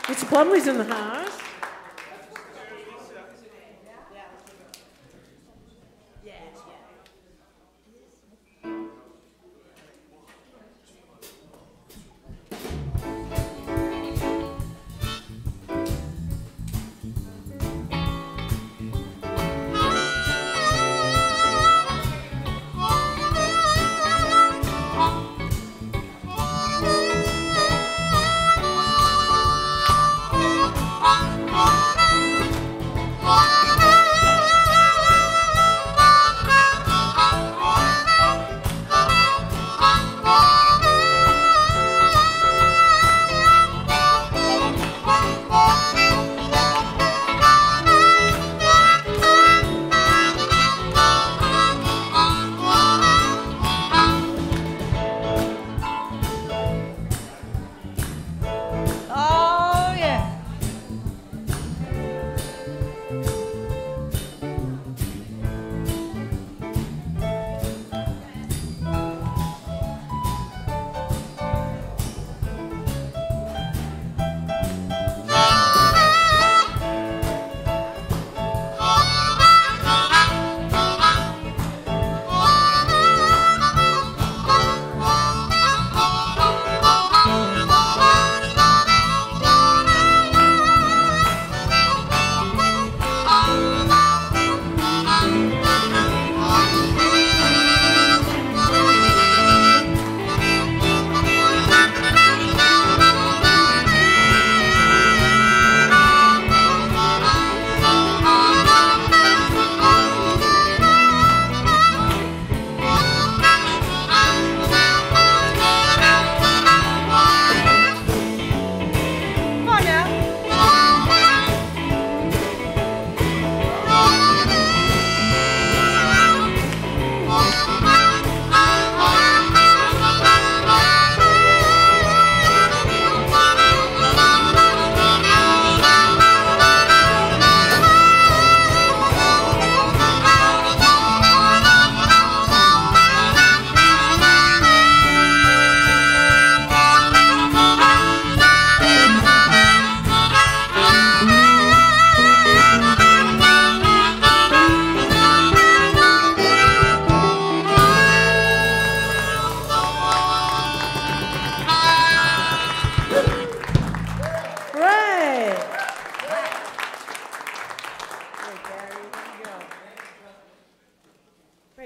It's Plumley's in the house.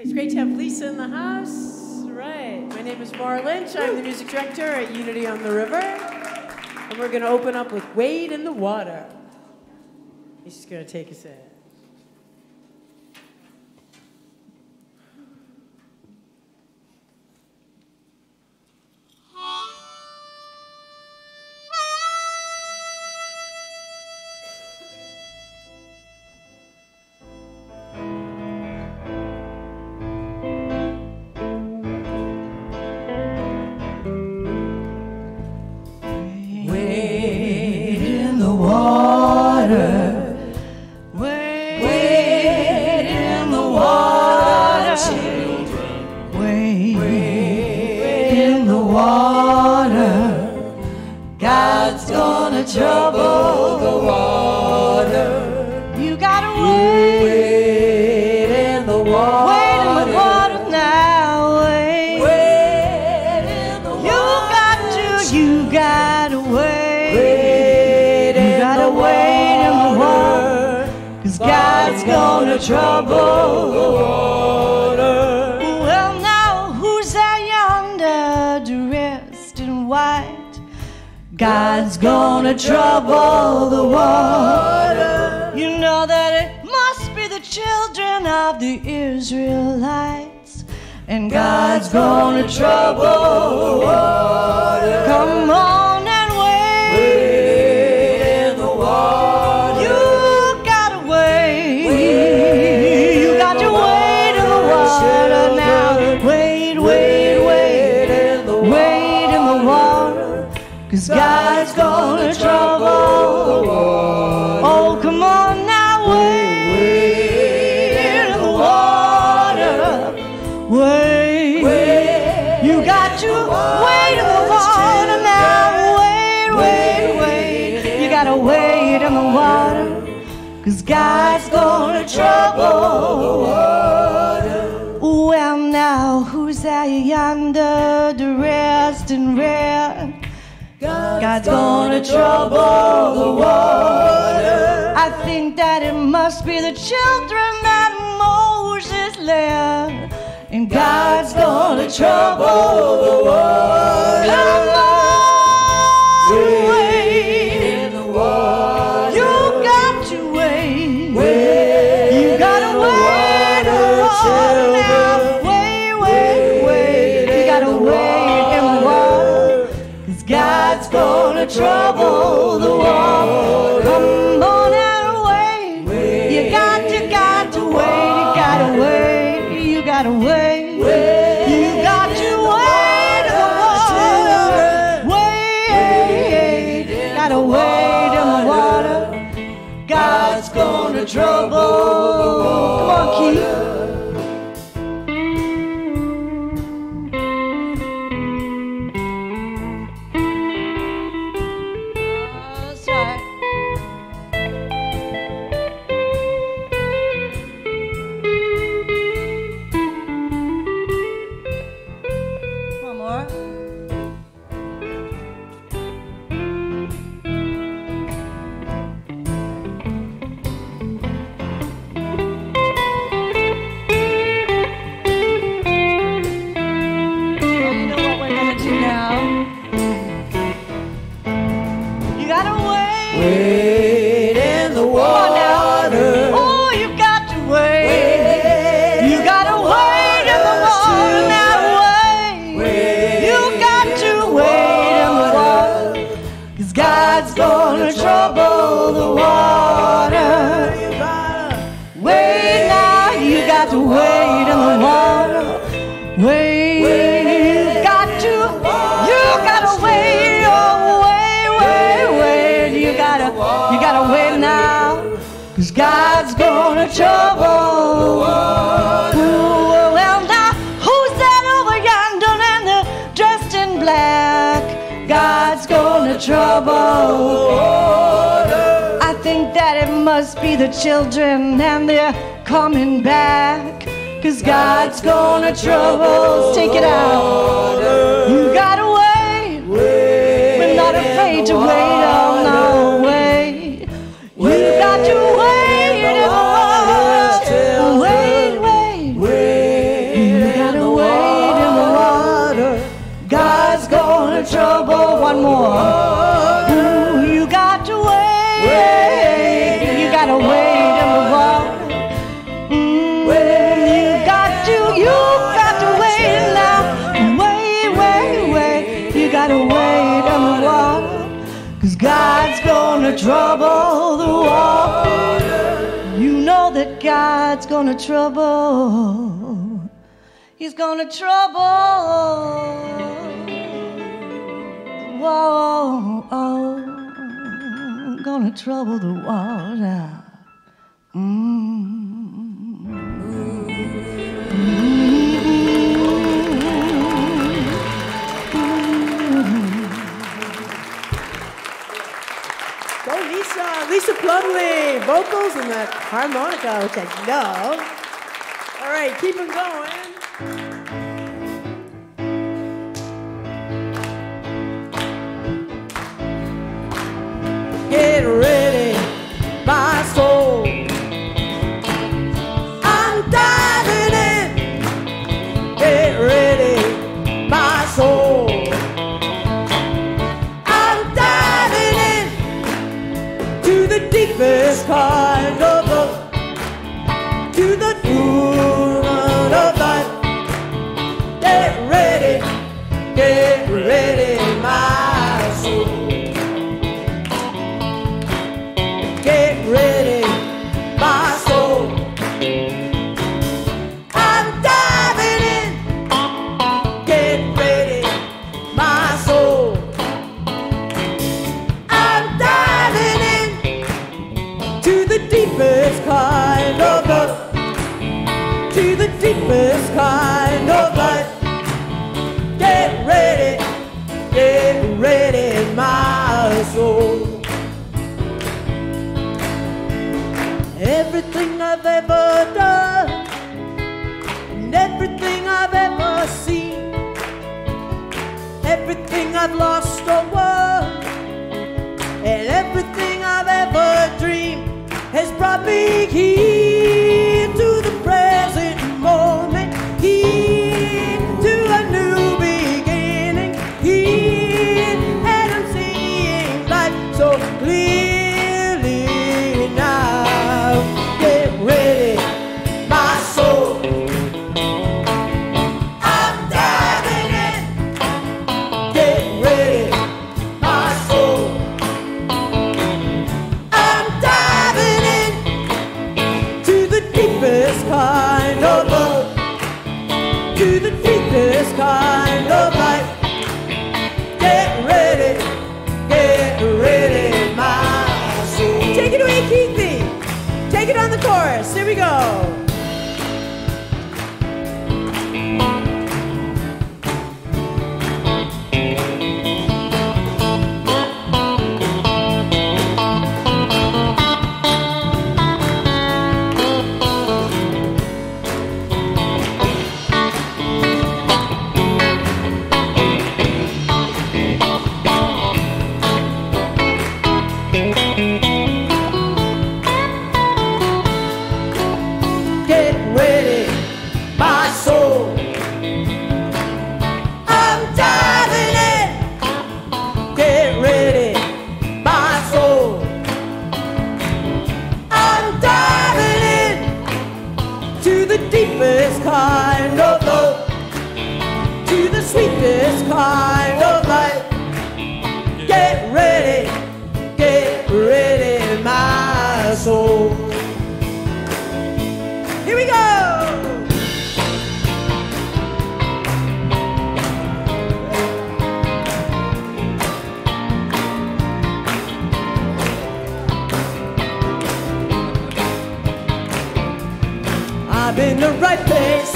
It's great to have Lisa in the house. Right. My name is Maura Lynch. I'm the music director at Unity on the River. And we're going to open up with Wade in the Water. He's just going to take us in. Trouble the water. You gotta wade in the water. Wade in the water now. Wade in the water. You gotta wade. You gotta wade in the water. 'Cause God's gonna trouble the water. Well, now who's that yonder dressed in white? God's gonna trouble the water. You know that it must be the children of the Israelites. And God's gonna trouble the water. Come on and wade in the water. You gotta wade. You got to wade in the water now. Wade, wade, wade in the water. Wade in the water. 'Cause God's gonna trouble the water. Oh, come on now, wade in the water. Wade, wade. You got to wade in the water now. Wade, wade, wade. You 'cause God's gonna trouble the water. Well, now, who's that yonder, dressed in red? God's gonna trouble the water. I think that it must be the children that Moses led, and God's gonna trouble the water. Come on, wade in the water. You got to wade. You gotta wade in the water now. Wade. You gotta wade in the water, 'cause God's gonna trouble the water. Come on and wade. You got to wade. You gotta wade. You gotta wade. You got to wade in the water. Wade. Gotta wade in the water. God's gonna trouble the water. Come on, Keith. Wade in the water. Oh, you got to wade. You got to wade in the water now. Wade. You got to wade in the water, 'cause God's gonna trouble the water. Wade now. You got to wade in the water. Wade. You got to wade. Oh, you gotta wait now, 'cause God's gonna trouble the water. Well, now, who's that over yonder and they're dressed in black? God's gonna trouble the water. I think that it must be the children and they're coming back, 'cause God's gonna trouble. Let's take it out. You gotta wait. We're not afraid to wait. Oh, no, wait. You got to wait in the water. Wait. You gotta wait in the water. God's gonna trouble. One more. Ooh, you got to wait. You gotta wait in the water. You got to wait now. Wait. You gotta wait in the water, 'cause God's gonna trouble the water. You know that God's gonna trouble. He's gonna trouble the water. Gonna trouble the water. Go, Lisa Plumley, vocals and that harmonica, which I love. All right, keep them going. Get ready, my soul. I'm diving in. Get ready, my soul. Deepest kind of love, to the moon of life. Get ready, my soul. Get ready, my soul. I'm diving in. Get ready, my soul. I'm diving in to the deepest kind of love, to the deepest kind of life. Get ready, my soul. everything I've ever done, and everything I've ever seen, everything I've lost or won, and everything I've ever dreamed has brought me here to the present moment, here to a new beginning, here, and I'm seeing life so clearly now. Get ready, my soul, I'm diving in. Get ready, my soul, I'm diving in to the deepest kind of love, to the deepest kind of life. Get ready, my soul. Take it away, Keithy. Take it on the chorus. Here we go. Get ready, my soul, I'm diving in. Get ready, my soul, I'm diving in to the deepest kind of love, to the sweetest kind of life. Get ready, my soul. Here we go! I'm in the right place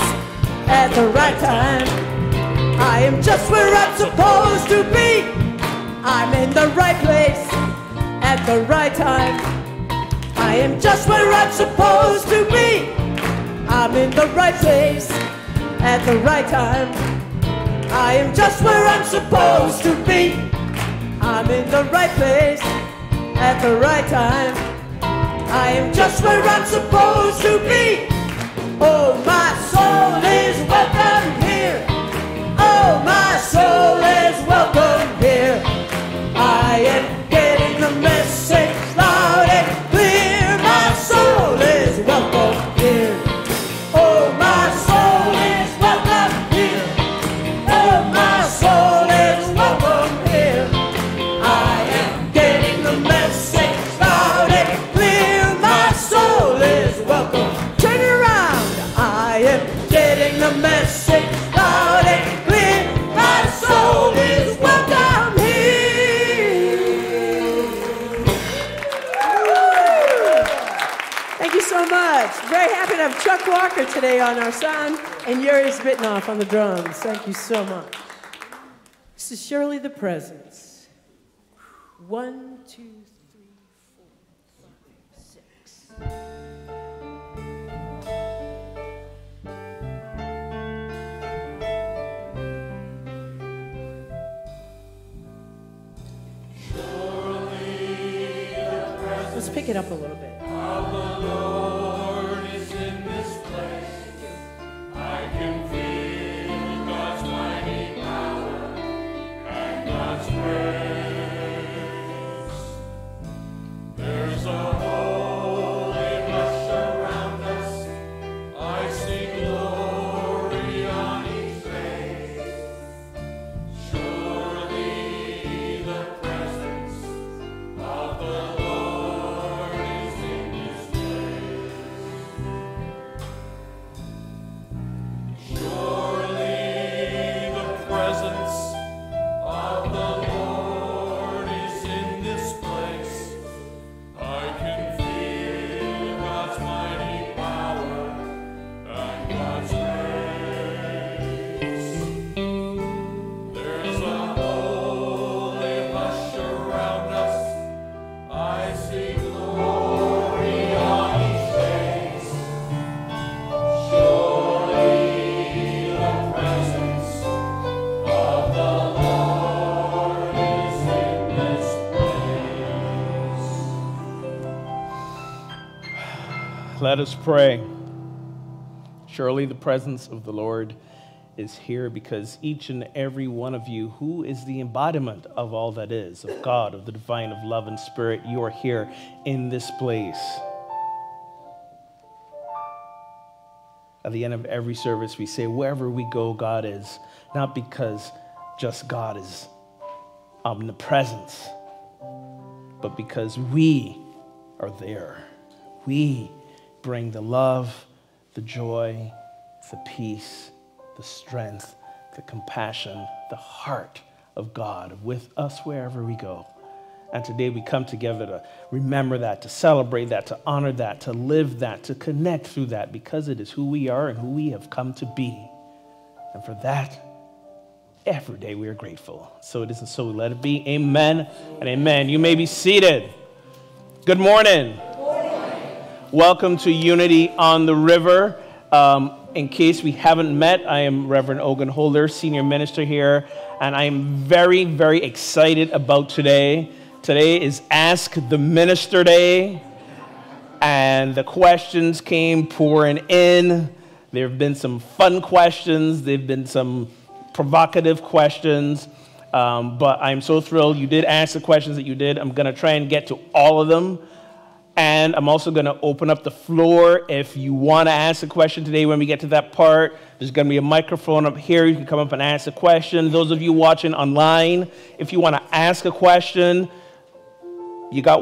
at the right time. I am just where I'm supposed to be. I'm in the right place at the right time. I am just where I'm supposed to be. I'm in the right place at the right time. I am just where I'm supposed to be. I'm in the right place at the right time. I am just where I'm supposed to be. Oh, my soul is welcome here. Oh, my soul is welcome here. I am getting the message loud and clear. My soul is welcome here. Oh, my soul is welcome here. Oh, my soul is welcome here. I am getting the message loud and clear. My soul is welcome. Turn it around. I am getting the message loud and clear. My soul is welcome here. Thank you so much. Very happy to have Chuck Walker today on our sound and Yuri Zbitnoff on the drums. Thank you so much. This is Surely the Presence. 1, 2, 3, 4, 5, 6. Let's pick it up a little bit. The Lord is in this place. I can feel God's mighty power and God's grace. There's a holy rush around us. I see glory on each face. Surely the presence of the Lord is in this place. Let us pray. Surely the presence of the Lord is here because each and every one of you, who is the embodiment of all that is, of God, of the divine, of love and spirit, you are here in this place. At the end of every service, we say, wherever we go, God is, not because just God is omnipresent, but because we are there. We bring the love, the joy, the peace, the strength, the compassion, the heart of God with us wherever we go. And today we come together to remember that, to celebrate that, to honor that, to live that, to connect through that, because it is who we are and who we have come to be. And for that, every day we are grateful. So it is and so let it be. Amen and amen. You may be seated. Good morning. Welcome to Unity on the River. In case we haven't met, I am Reverend Ogun Holder, Senior Minister here, and I am very, very excited about today. Today is Ask the Minister Day, and the questions came pouring in. There have been some fun questions. There have been some provocative questions, but I'm so thrilled you did ask the questions that you did. I'm going to try and get to all of them. And I'm also going to open up the floor. If you want to ask a question today when we get to that part, there's going to be a microphone up here. You can come up and ask a question. Those of you watching online, if you want to ask a question, you got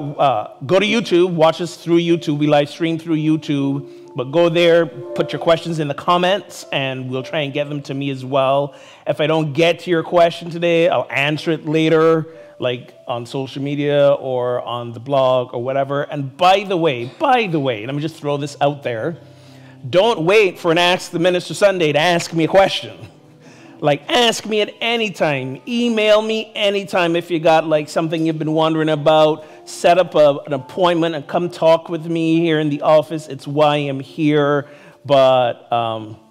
go to YouTube. Watch us through YouTube. We live stream through YouTube. But go there, put your questions in the comments, and we'll try and get them to me as well. If I don't get to your question today, I'll answer it later, like on social media or on the blog or whatever. And by the way, let me just throw this out there. Don't wait for an Ask the Minister Sunday to ask me a question. Like, ask me at any time. Email me anytime if you got like something you've been wondering about. Set up an appointment and come talk with me here in the office. It's why I'm here. But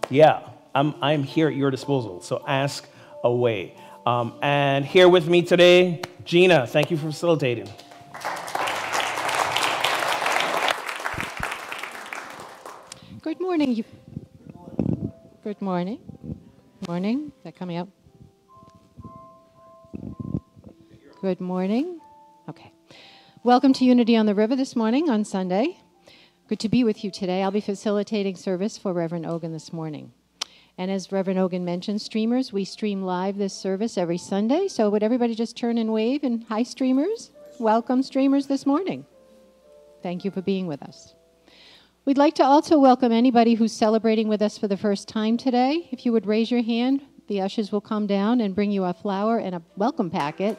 yeah, I'm here at your disposal. So ask away. And here with me today, Gina. Thank you for facilitating. Good morning. Good morning. Morning. Is that coming up? Good morning. Okay. Welcome to Unity on the River this morning on Sunday. Good to be with you today. I'll be facilitating service for Reverend Ogun this morning. And as Reverend Ogun mentioned, streamers, we stream live this service every Sunday. So would everybody just turn and wave? And hi, streamers. Welcome, streamers, this morning. Thank you for being with us. We'd like to also welcome anybody who's celebrating with us for the first time today. If you would raise your hand, the ushers will come down and bring you a flower and a welcome packet.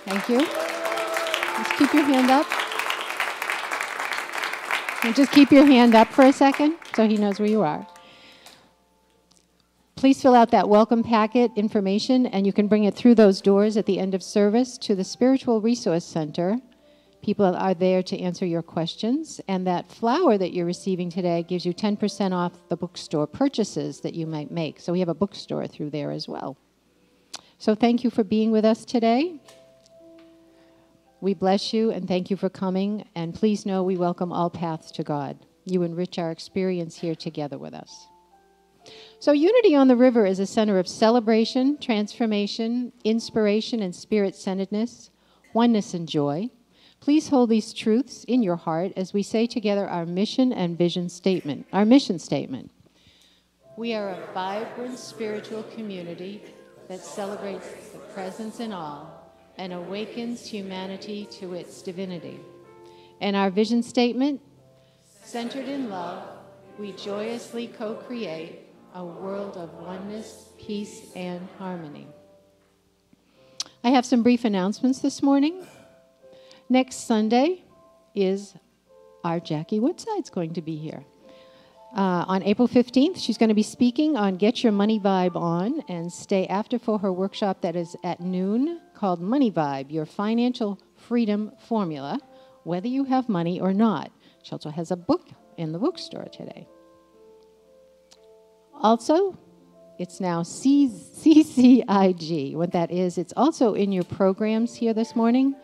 Thank you. Just keep your hand up. And just keep your hand up for a second so he knows where you are. Please fill out that welcome packet information, and you can bring it through those doors at the end of service to the Spiritual Resource Center. People are there to answer your questions, and that flower that you're receiving today gives you 10% off the bookstore purchases that you might make. So we have a bookstore through there as well. So thank you for being with us today. We bless you and thank you for coming, and please know we welcome all paths to God. You enrich our experience here together with us. So Unity on the River is a center of celebration, transformation, inspiration, and spirit-centeredness, oneness and joy. Please hold these truths in your heart as we say together our mission and vision statement, our mission statement. We are a vibrant spiritual community that celebrates the presence in all and awakens humanity to its divinity. And our vision statement, centered in love, we joyously co-create a world of oneness, peace, and harmony. I have some brief announcements this morning. Next Sunday is our Jackie Woodside's going to be here. On April 15th, she's going to be speaking on Get Your Money Vibe On, and stay after for her workshop that is at noon called Money Vibe, Your Financial Freedom Formula, whether you have money or not. She also has a book in the bookstore today. Also, it's now CCIG. What that is, it's also in your programs here this morning.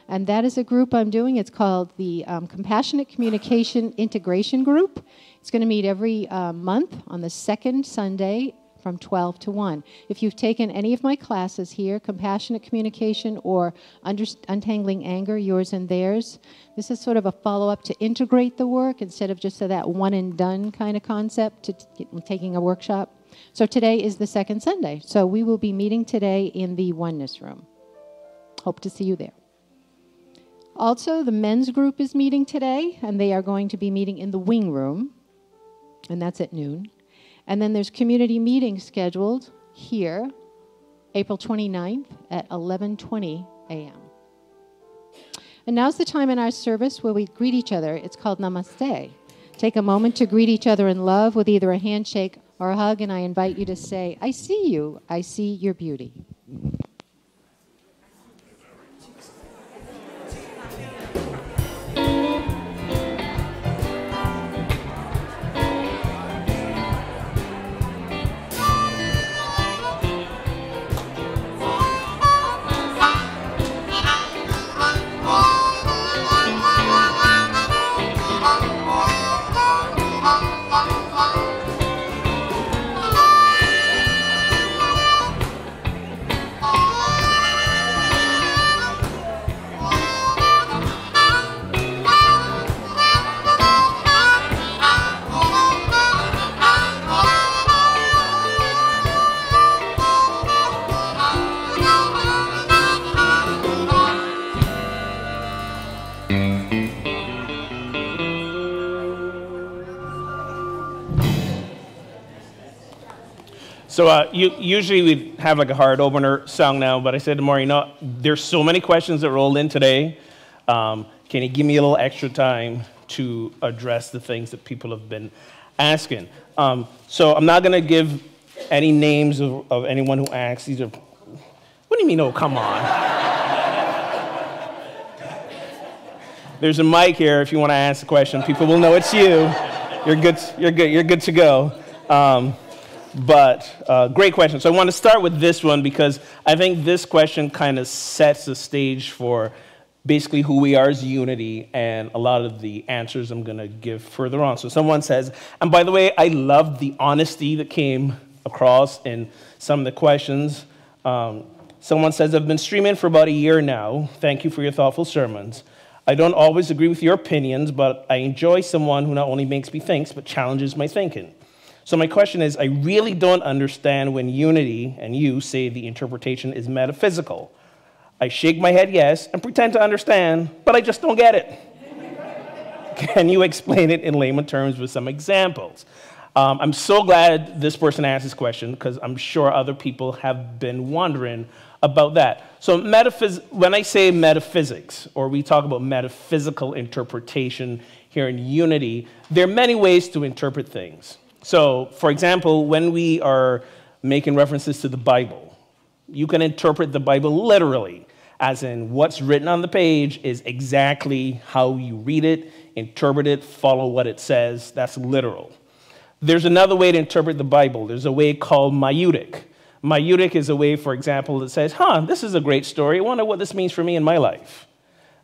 And that is a group I'm doing. It's called the Compassionate Communication Integration Group. It's going to meet every month on the second Sunday from 12 to 1. If you've taken any of my classes here, Compassionate Communication or Untangling Anger, Yours and Theirs, this is sort of a follow-up to integrate the work instead of just that one-and-done kind of concept to taking a workshop. So today is the second Sunday. So we will be meeting today in the Oneness Room. Hope to see you there. Also, the men's group is meeting today, and they are going to be meeting in the wing room, and that's at noon. And then there's community meetings scheduled here, April 29th at 11:20 a.m. And now's the time in our service where we greet each other. It's called Namaste. Take a moment to greet each other in love with either a handshake or a hug, and I invite you to say, I see you, I see your beauty. So usually we have like a hard opener song now, but I said to Maury, no, there's so many questions that rolled in today. Can you give me a little extra time to address the things that people have been asking? So I'm not going to give any names of anyone who asked. These are, what do you mean, oh, come on? There's a mic here if you want to ask a question. People will know it's you. You're good to go. But great question. So I want to start with this one because I think this question kind of sets the stage for basically who we are as unity and a lot of the answers I'm going to give further on. So someone says, and by the way, I love the honesty that came across in some of the questions. Someone says, I've been streaming for about a year now. Thank you for your thoughtful sermons. I don't always agree with your opinions, but I enjoy someone who not only makes me think, but challenges my thinking. So my question is, I really don't understand when unity and you say the interpretation is metaphysical. I shake my head yes and pretend to understand, but I just don't get it. Can you explain it in layman terms with some examples? I'm so glad this person asked this question because I'm sure other people have been wondering about that. So when I say metaphysics, or we talk about metaphysical interpretation here in unity, there are many ways to interpret things. So, for example, when we are making references to the Bible, you can interpret the Bible literally, as in what's written on the page is exactly how you read it, interpret it, follow what it says. That's literal. There's another way to interpret the Bible. There's a way called maieutic. Maieutic is a way, for example, that says, this is a great story. I wonder what this means for me in my life.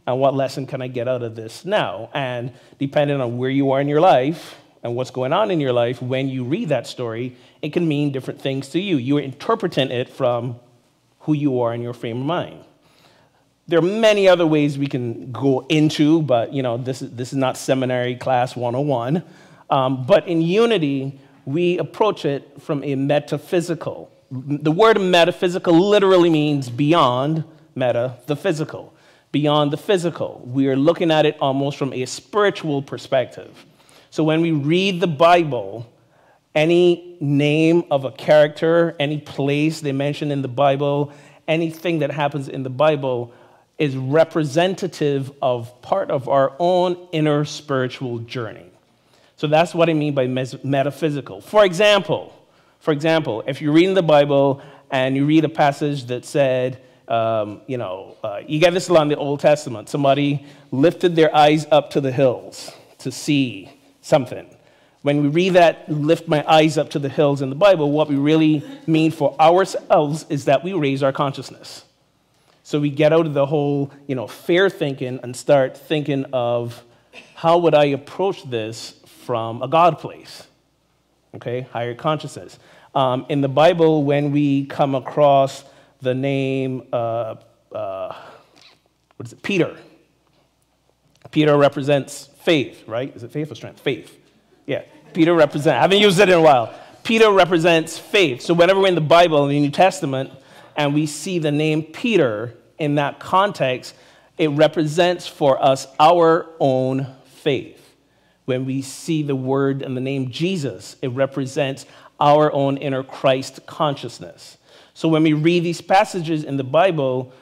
And what lesson can I get out of this now? And depending on where you are in your life, and what's going on in your life, when you read that story, it can mean different things to you. You're interpreting it from who you are in your frame of mind. There are many other ways we can go into, but this is not seminary class 101. But in unity, we approach it from a metaphysical. The word metaphysical literally means beyond the physical. Beyond the physical. We are looking at it almost from a spiritual perspective. So when we read the Bible, any name of a character, any place they mention in the Bible, anything that happens in the Bible is representative of part of our own inner spiritual journey. So that's what I mean by metaphysical. For example, if you're reading the Bible and you read a passage that said, you get this a lot in the Old Testament. Somebody lifted their eyes up to the hills to see something. When we read that, lift my eyes up to the hills in the Bible, what we really mean for ourselves is that we raise our consciousness. So we get out of the whole, fair thinking and start thinking of how would I approach this from a God place, okay, higher consciousness. In the Bible, when we come across the name, Peter. Peter represents faith, right? Is it faith or strength? Faith. Yeah, Peter represents, I haven't used it in a while. Peter represents faith. So whenever we're in the Bible, in the New Testament, and we see the name Peter in that context, it represents for us our own faith. When we see the word and the name Jesus, it represents our own inner Christ consciousness. So when we read these passages in the Bible,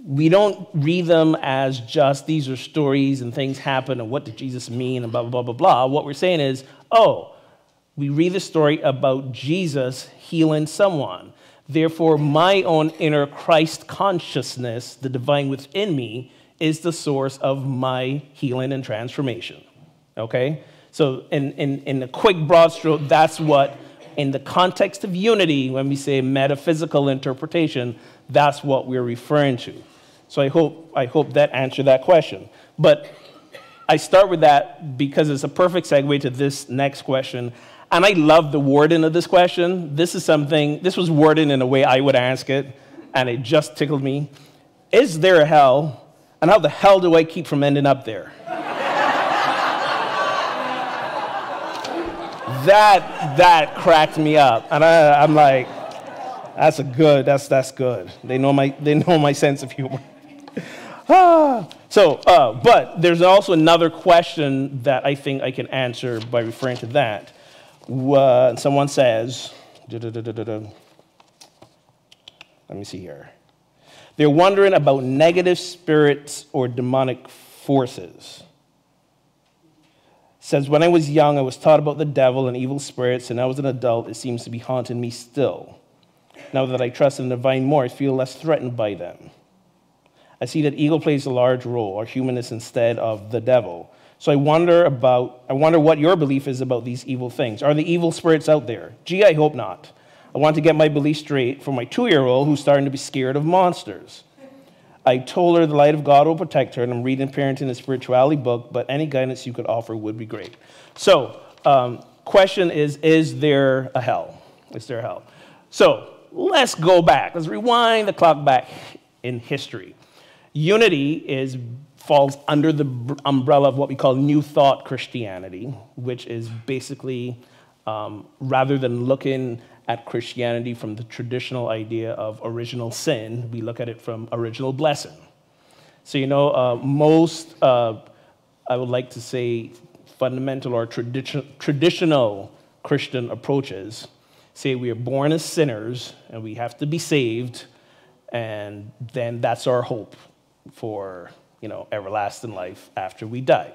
we don't read them as just these are stories and things happen and what did Jesus mean and blah, blah, blah, blah, blah. What we're saying is, we read the story about Jesus healing someone. Therefore, my own inner Christ consciousness, the divine within me, is the source of my healing and transformation. Okay? So in a quick broad stroke, that's what, in the context of unity, when we say metaphysical interpretation, that's what we're referring to. So I hope that answered that question. But I start with that because it's a perfect segue to this next question. And I love the wording of this question. This was worded in a way I would ask it, and it just tickled me. Is there a hell? And how the hell do I keep from ending up there? That cracked me up. And I'm like, that's good. They know my sense of humor. But there's also another question that I think I can answer by referring to that. Someone says, let me see here. They're wondering about negative spirits or demonic forces. Says, when I was young, I was taught about the devil and evil spirits, and now as an adult, it seems to be haunting me still. Now that I trust in the divine more, I feel less threatened by them. I see that evil plays a large role, or humanness instead of the devil. So I wonder what your belief is about these evil things. Are the evil spirits out there? Gee, I hope not. I want to get my belief straight for my 2-year-old who's starting to be scared of monsters. I told her the light of God will protect her, and I'm reading Parenting and Spirituality book, but any guidance you could offer would be great. So, question is there a hell? Is there a hell? So, let's go back. Let's rewind the clock back in history. Unity falls under the umbrella of what we call New Thought Christianity, which is basically, rather than looking at Christianity from the traditional idea of original sin, we look at it from original blessing. So, most, I would like to say, fundamental or traditional Christian approaches say we are born as sinners and we have to be saved, and then that's our hope for, everlasting life after we die.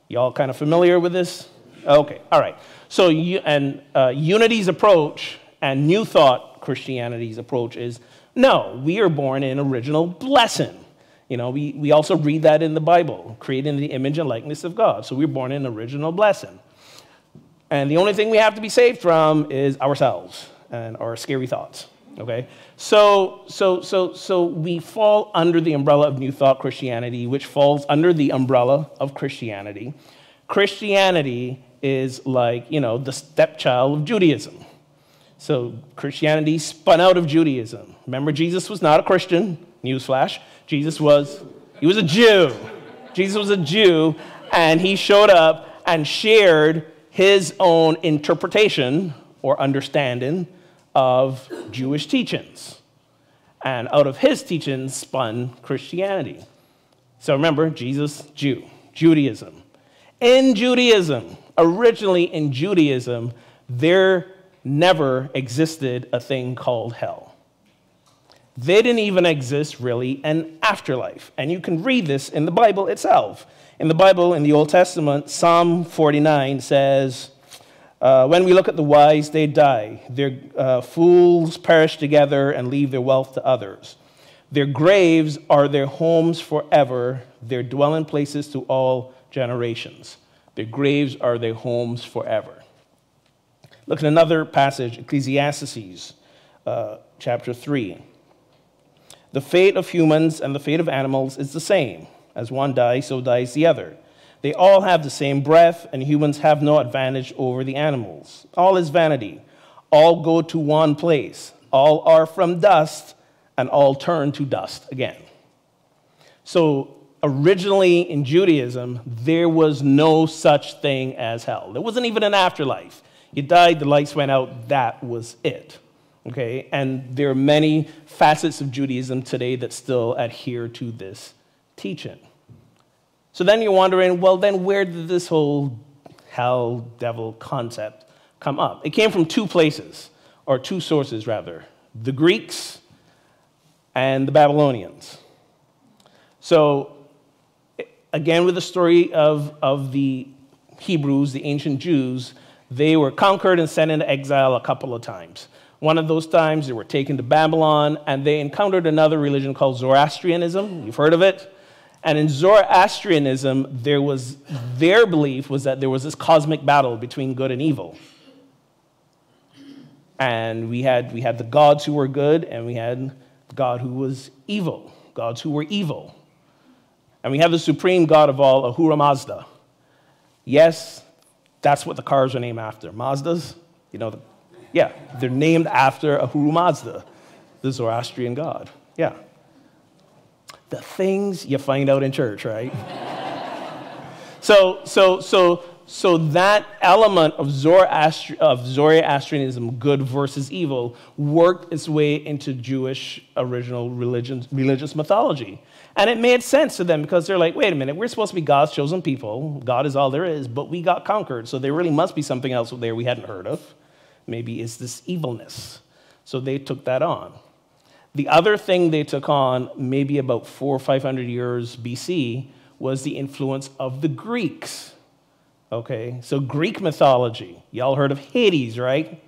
Y'all kind of familiar with this? Okay, all right. So, Unity's approach and New Thought Christianity's approach is, no, we are born in original blessing. We also read that in the Bible, created in the image and likeness of God. So we're born in original blessing. And the only thing we have to be saved from is ourselves and our scary thoughts. Okay? So we fall under the umbrella of New Thought Christianity, which falls under the umbrella of Christianity. Christianity is like, the stepchild of Judaism. So Christianity spun out of Judaism. Remember, Jesus was not a Christian. Newsflash. He was a Jew. Jesus was a Jew, and he showed up and shared his own interpretation or understanding of Jewish teachings. And out of his teachings spun Christianity. So remember, Jesus, Jew, Judaism. In Judaism, originally in Judaism, there never existed a thing called hell. They didn't even exist, really, an afterlife. And you can read this in the Bible itself. In the Bible, in the Old Testament, Psalm 49 says, when we look at the wise, they die. Their fools perish together and leave their wealth to others. Their graves are their homes forever, their dwelling places to all generations. Their graves are their homes forever. Look at another passage, Ecclesiastes, chapter 3. The fate of humans and the fate of animals is the same. As one dies, so dies the other. They all have the same breath, and humans have no advantage over the animals. All is vanity. All go to one place. All are from dust, and all turn to dust again. So originally in Judaism, there was no such thing as hell. There wasn't even an afterlife. You died, the lights went out, that was it. Okay? And there are many facets of Judaism today that still adhere to this teaching. So then you're wondering, well, then where did this whole hell, devil concept come up? It came from two places, or two sources rather, the Greeks and the Babylonians. So again, with the story of the Hebrews, the ancient Jews, they were conquered and sent into exile a couple of times. One of those times, they were taken to Babylon, and they encountered another religion called Zoroastrianism. You've heard of it? And in Zoroastrianism, their belief was that there was this cosmic battle between good and evil. And we had the gods who were good, and we had the God who was evil, gods who were evil. And we have the supreme God of all, Ahura Mazda. Yes, that's what the cars are named after. Mazdas, yeah, they're named after Ahura Mazda, the Zoroastrian god. Yeah. The things you find out in church, right? So that element of Zoroastrianism, good versus evil, worked its way into Jewish original religious mythology. And it made sense to them because they're like, wait a minute, we're supposed to be God's chosen people. God is all there is, but we got conquered. So there really must be something else there we hadn't heard of. Maybe it's this evilness. So they took that on. The other thing they took on, maybe about 400 or 500 years BC, was the influence of the Greeks. Okay, so Greek mythology. Y'all heard of Hades, right?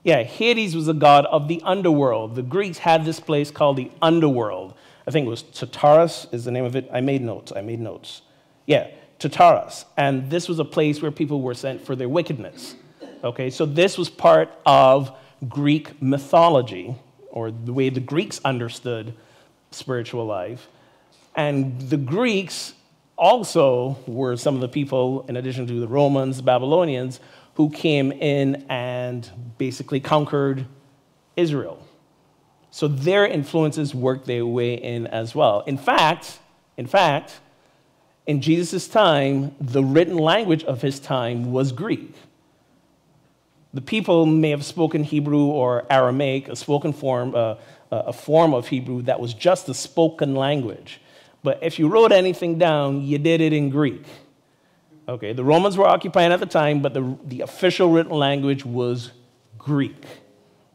Yeah, Hades was a god of the underworld. The Greeks had this place called the underworld. I think it was Tartarus is the name of it. I made notes. Yeah, Tartarus. And this was a place where people were sent for their wickedness. Okay, so this was part of Greek mythology, or the way the Greeks understood spiritual life. And the Greeks also were some of the people, in addition to the Romans, the Babylonians, who came in and basically conquered Israel. So their influences worked their way in as well. In fact, in Jesus' time, the written language of his time was Greek. The people may have spoken Hebrew or Aramaic, a form of Hebrew that was just the spoken language. But if you wrote anything down, you did it in Greek. Okay, the Romans were occupying at the time, but the official written language was Greek.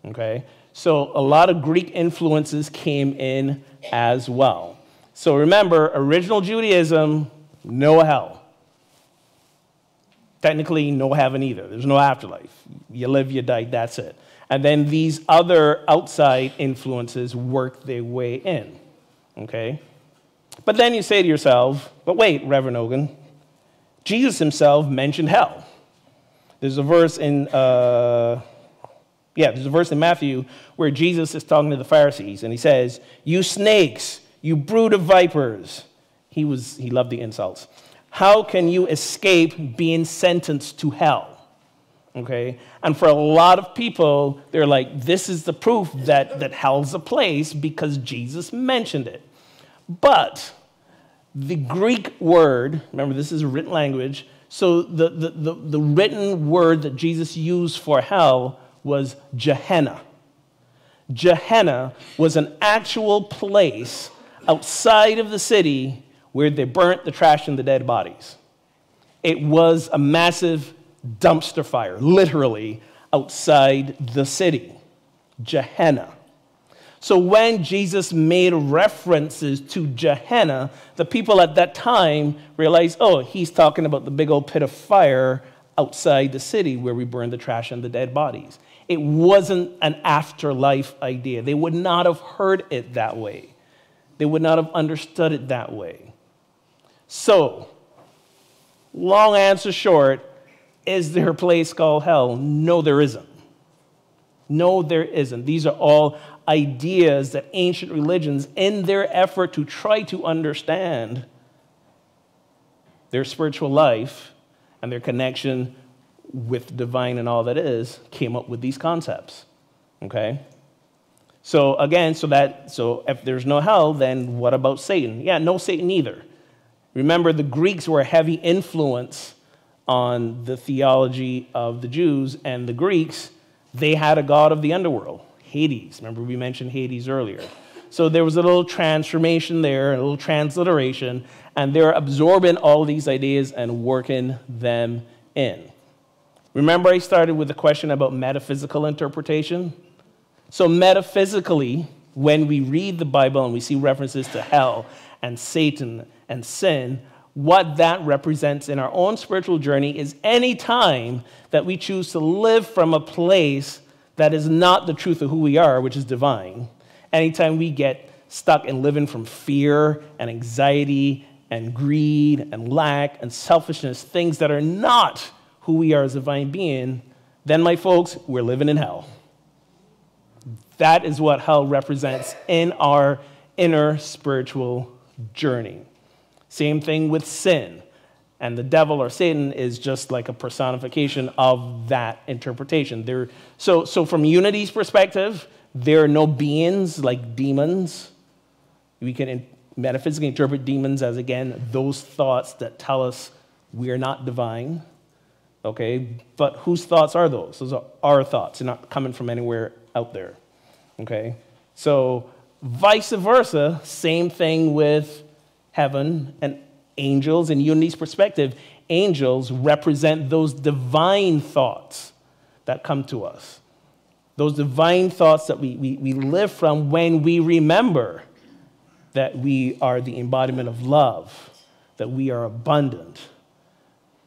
Okay, so a lot of Greek influences came in as well. So remember, original Judaism, no hell. Technically, no heaven either. There's no afterlife. You live, you die, that's it. And then these other outside influences work their way in. Okay? But then you say to yourself, but wait, Reverend Ogun, Jesus himself mentioned hell. There's a verse in Matthew where Jesus is talking to the Pharisees, and he says, "You snakes, you brood of vipers." He loved the insults. "How can you escape being sentenced to hell?" Okay? And for a lot of people, they're like, this is the proof that hell's a place because Jesus mentioned it. But the Greek word, remember this is a written language, so the written word that Jesus used for hell was Gehenna. Gehenna was an actual place outside of the city where they burnt the trash and the dead bodies. It was a massive dumpster fire, literally, outside the city. Gehenna. So when Jesus made references to Gehenna, the people at that time realized, oh, he's talking about the big old pit of fire outside the city where we burn the trash and the dead bodies. It wasn't an afterlife idea. They would not have heard it that way. They would not have understood it that way. So, long answer short, is there a place called hell? No, there isn't. No, there isn't. These are all ideas that ancient religions, in their effort to try to understand their spiritual life and their connection with divine and all that is, came up with these concepts. Okay? So again, so if there's no hell, then what about Satan? Yeah, no Satan either. Remember, the Greeks were a heavy influence on the theology of the Jews, and the Greeks, they had a god of the underworld, Hades. Remember, we mentioned Hades earlier. So there was a little transformation there, a little transliteration, and they're absorbing all these ideas and working them in. Remember, I started with a question about metaphysical interpretation? So metaphysically, when we read the Bible and we see references to hell and Satan and sin, what that represents in our own spiritual journey is any time that we choose to live from a place that is not the truth of who we are, which is divine. Anytime we get stuck in living from fear and anxiety and greed and lack and selfishness, things that are not who we are as a divine being, then, my folks, we're living in hell. That is what hell represents in our inner spiritual journey. Same thing with sin. And the devil or Satan is just like a personification of that interpretation. So from Unity's perspective, there are no beings like demons. We can metaphysically interpret demons as, again, those thoughts that tell us we are not divine. Okay? But whose thoughts are those? Those are our thoughts. They're not coming from anywhere out there. Okay? So vice versa, same thing with heaven and angels. In Unity's perspective, angels represent those divine thoughts that come to us. Those divine thoughts that we live from when we remember that we are the embodiment of love, that we are abundant,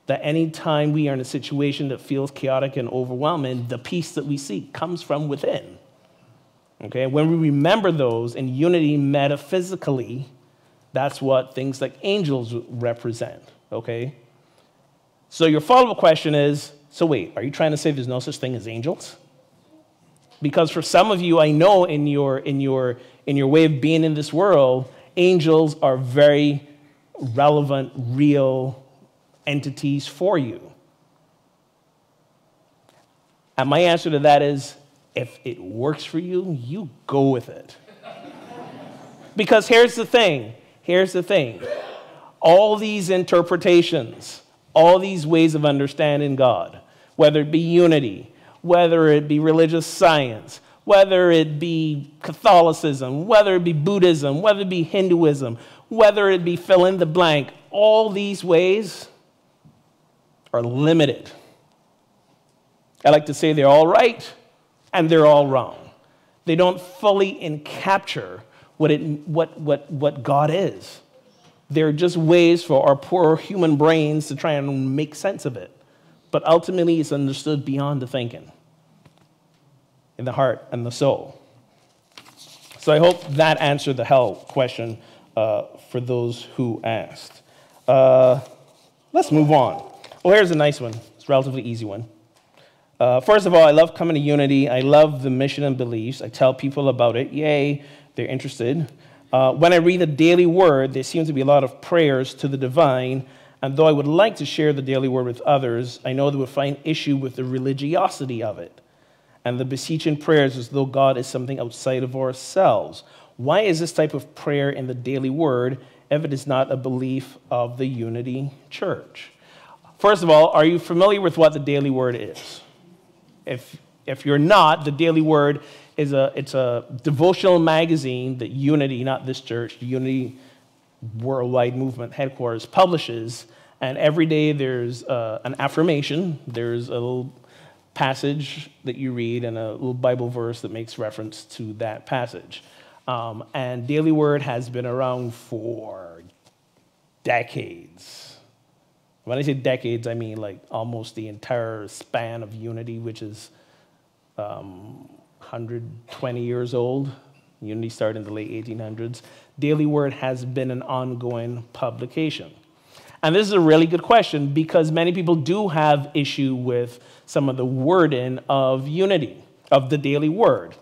that any time we are in a situation that feels chaotic and overwhelming, the peace that we seek comes from within. Okay? When we remember those in Unity metaphysically, that's what things like angels represent, okay? So your follow-up question is, so wait, are you trying to say there's no such thing as angels? Because for some of you, I know in your way of being in this world, angels are very relevant, real entities for you. And my answer to that is, if it works for you, you go with it. Because here's the thing. All these interpretations, all these ways of understanding God, whether it be unity, whether it be religious science, whether it be Catholicism, whether it be Buddhism, whether it be Hinduism, whether it be fill in the blank, all these ways are limited. I like to say they're all right and they're all wrong. They don't fully encapture what God is. They're just ways for our poor human brains to try and make sense of it. But ultimately, it's understood beyond the thinking, in the heart and the soul. So I hope that answered the hell question for those who asked. Let's move on. Oh, here's a nice one. It's a relatively easy one. First of all, I love coming to Unity. I love the mission and beliefs. I tell people about it. Yay, they're interested. When I read the daily word, there seems to be a lot of prayers to the divine. And though I would like to share the daily word with others, I know they would find issue with the religiosity of it and the beseeching prayers as though God is something outside of ourselves. Why is this type of prayer in the daily word if it is not a belief of the Unity Church? First of all, are you familiar with what the daily word is? If you're not, the Daily Word is a devotional magazine that Unity, not this church, the Unity Worldwide Movement headquarters publishes, and every day there's an affirmation, there's a little passage that you read and a little Bible verse that makes reference to that passage. And Daily Word has been around for decades. When I say decades, I mean like almost the entire span of Unity, which is 120 years old. Unity started in the late 1800s. Daily Word has been an ongoing publication. And this is a really good question because many people do have issue with some of the wording of Unity. of the daily word.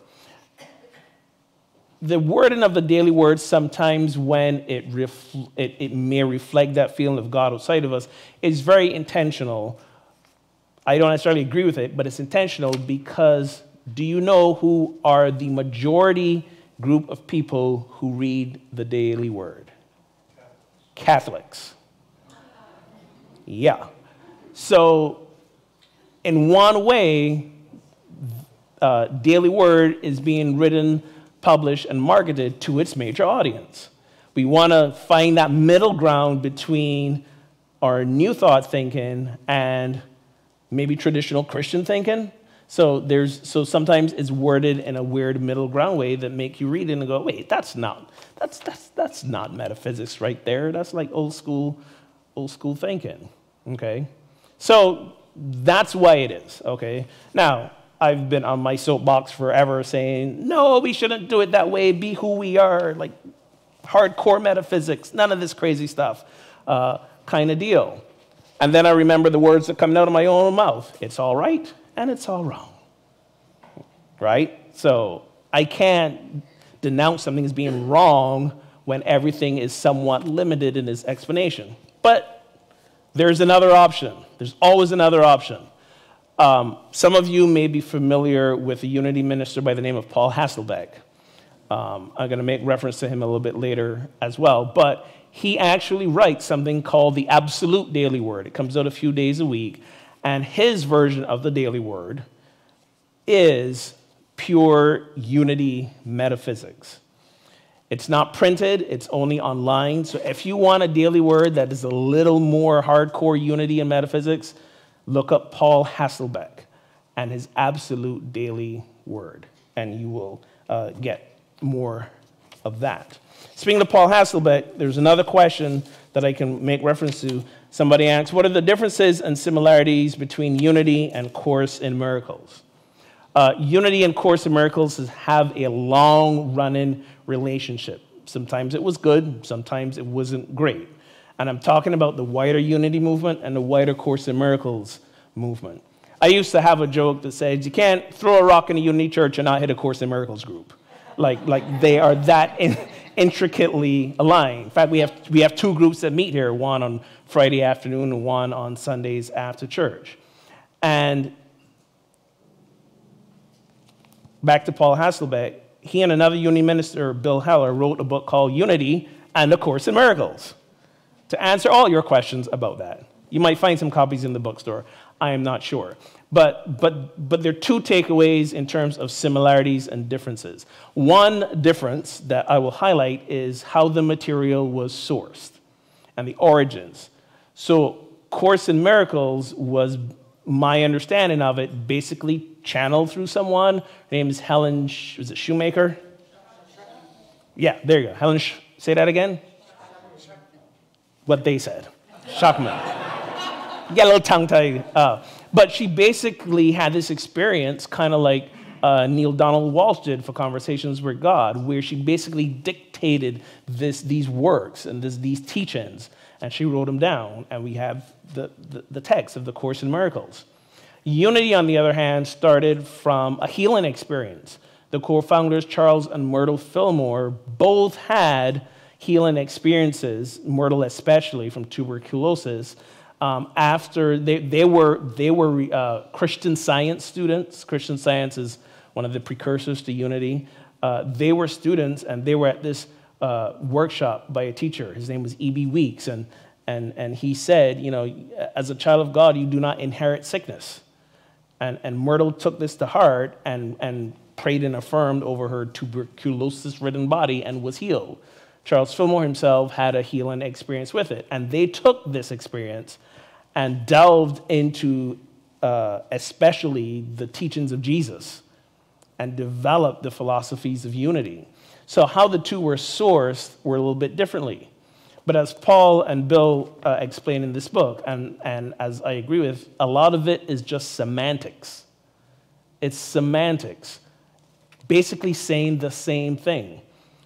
The wording of the daily word, sometimes when it may reflect that feeling of God outside of us, is very intentional. I don't necessarily agree with it, but it's intentional because do you know who are the majority group of people who read the daily word? Catholics. Yeah. So in one way, daily word is being written, published, and marketed to its major audience. We want to find that middle ground between our new thought thinking and maybe traditional Christian thinking. So sometimes it's worded in a weird middle ground way that make you read it and go, wait, that's not metaphysics right there. That's like old school thinking. Okay, so that's why it is. Okay, now I've been on my soapbox forever saying, no, we shouldn't do it that way, be who we are, like hardcore metaphysics, none of this crazy stuff kind of deal. And then I remember the words that come out of my own mouth. It's all right and it's all wrong, right? So I can't denounce something as being wrong when everything is somewhat limited in its explanation. But there's another option. There's always another option. Some of you may be familiar with a Unity minister by the name of Paul Hasselbeck. I'm going to make reference to him a little bit later as well. But he actually writes something called the Absolute Daily Word. It comes out a few days a week. And his version of the Daily Word is pure Unity metaphysics. It's not printed. It's only online. So if you want a daily word that is a little more hardcore Unity and metaphysics, look up Paul Hasselbeck and his Absolute Daily Word, and you will get more of that. Speaking of Paul Hasselbeck, there's another question that I can make reference to. Somebody asks, what are the differences and similarities between Unity and Course in Miracles? Unity and Course in Miracles have a long-running relationship. Sometimes it was good, sometimes it wasn't great. And I'm talking about the wider Unity movement and the wider Course in Miracles movement. I used to have a joke that says, you can't throw a rock in a Unity church and not hit a Course in Miracles group. Like they are that intricately aligned. In fact, we have two groups that meet here, one on Friday afternoon and one on Sundays after church. And back to Paul Hasselbeck, he and another Unity minister, Bill Heller, wrote a book called Unity and the Course in Miracles to answer all your questions about that. You might find some copies in the bookstore. I am not sure. But there are two takeaways in terms of similarities and differences. One difference that I will highlight is how the material was sourced and the origins. So Course in Miracles was, my understanding of it, basically channeled through someone. Her name is Helen, was it Shoemaker? Yeah, there you go. Helen, say that again? What they said. Shockman. Get a little tongue-tied. But she basically had this experience, kind of like Neil Donald Walsh did for Conversations with God, where she basically dictated these works and these teachings, and she wrote them down, and we have the text of the Course in Miracles. Unity, on the other hand, started from a healing experience. The co-founders, Charles and Myrtle Fillmore, both had healing experiences, Myrtle especially, from tuberculosis, after they were Christian Science students. Christian Science is one of the precursors to Unity. They were students, and they were at this workshop by a teacher. His name was E.B. Weeks, and he said, you know, as a child of God, you do not inherit sickness. And Myrtle took this to heart and prayed and affirmed over her tuberculosis-ridden body and was healed. Charles Fillmore himself had a healing experience with it. And they took this experience and delved into especially the teachings of Jesus and developed the philosophies of unity. So how the two were sourced were a little bit differently. But as Paul and Bill explain in this book, and as I agree with, a lot of it is just semantics. It's semantics, basically saying the same thing.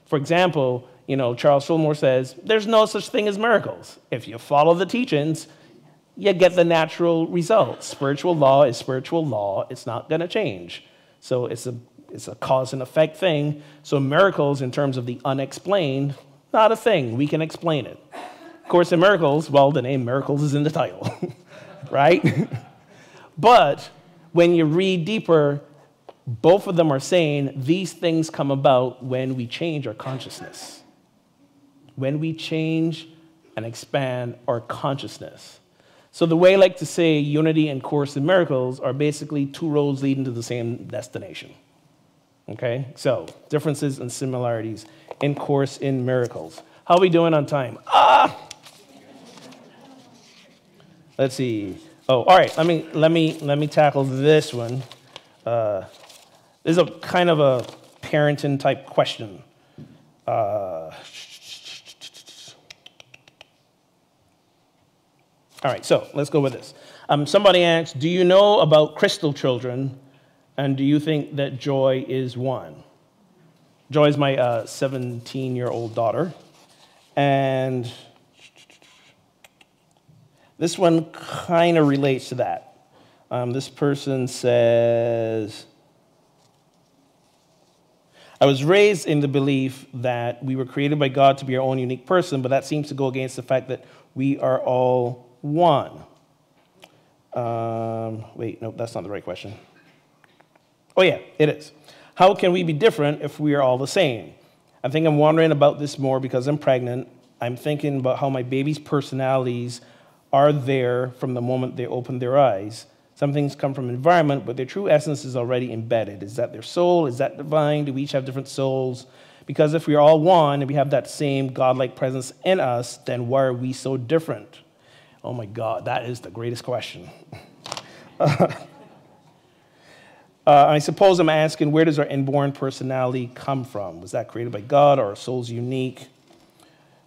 For example, you know, Charles Fillmore says, there's no such thing as miracles. If you follow the teachings, you get the natural result. Spiritual law is spiritual law. It's not going to change. So it's a cause and effect thing. So miracles, in terms of the unexplained, not a thing. We can explain it. Of course, in miracles, well, the name miracles is in the title, right? But when you read deeper, both of them are saying these things come about when we change our consciousness. When we change and expand our consciousness. So the way I like to say unity and Course in Miracles are basically two roads leading to the same destination. Okay? So differences and similarities in Course in Miracles. How are we doing on time? Let's see. Oh, all right. Let me tackle this one. This is a kind of a parenting type question. All right, so let's go with this. Somebody asked, do you know about crystal children, and do you think that Joy is one? Joy is my 17-year-old daughter, and this one kind of relates to that. This person says, I was raised in the belief that we were created by God to be our own unique person, but that seems to go against the fact that we are all one. Wait, no, that's not the right question. Oh, yeah, it is. How can we be different if we are all the same? I think I'm wondering about this more because I'm pregnant. I'm thinking about how my baby's personalities are there from the moment they open their eyes. Some things come from environment, but their true essence is already embedded. Is that their soul? Is that divine? Do we each have different souls? Because if we are all one and we have that same godlike presence in us, then why are we so different? Oh my God, that is the greatest question. I suppose I'm asking, where does our inborn personality come from? Was that created by God, or are souls unique?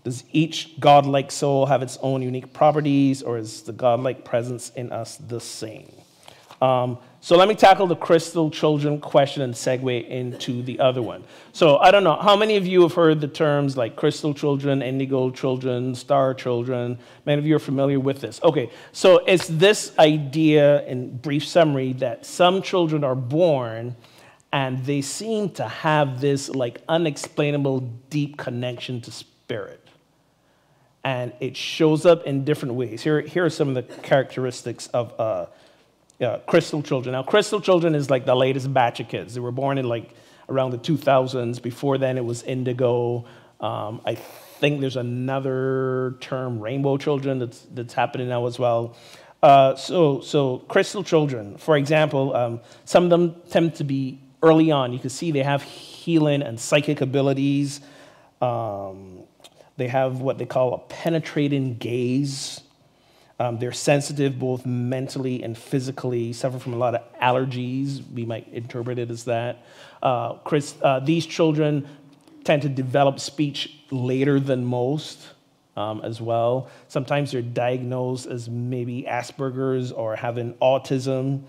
Does each godlike soul have its own unique properties, or is the godlike presence in us the same? So let me tackle the crystal children question and segue into the other one. So I don't know, how many of you have heard the terms like crystal children, indigo children, star children? Many of you are familiar with this. Okay, so it's this idea, in brief summary, that some children are born and they seem to have this like unexplainable deep connection to spirit. And it shows up in different ways. Here are some of the characteristics of crystal children. Now, crystal children is like the latest batch of kids. They were born in like around the 2000s. Before then, it was indigo. I think there's another term, rainbow children, that's happening now as well. So crystal children, for example, some of them tend to be early on. You can see they have healing and psychic abilities. They have what they call a penetrating gaze. They're sensitive both mentally and physically, suffer from a lot of allergies. We might interpret it as that. These children tend to develop speech later than most as well. Sometimes they're diagnosed as maybe Asperger's or having autism.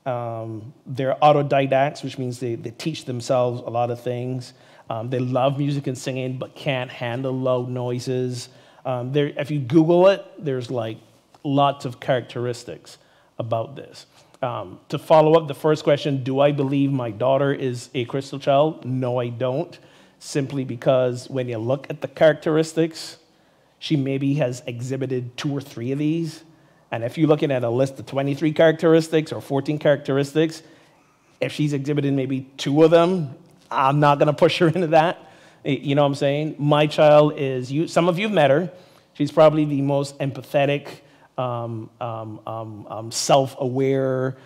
They're autodidacts, which means they teach themselves a lot of things. They love music and singing, but can't handle loud noises. If you Google it, there's like lots of characteristics about this. To follow up the first question, do I believe my daughter is a crystal child? No, I don't. Simply because when you look at the characteristics, she maybe has exhibited 2 or 3 of these. And if you're looking at a list of 23 characteristics or 14 characteristics, if she's exhibited maybe 2 of them, I'm not going to push her into that. You know what I'm saying? My child is, some of you have met her. She's probably the most empathetic, self-aware,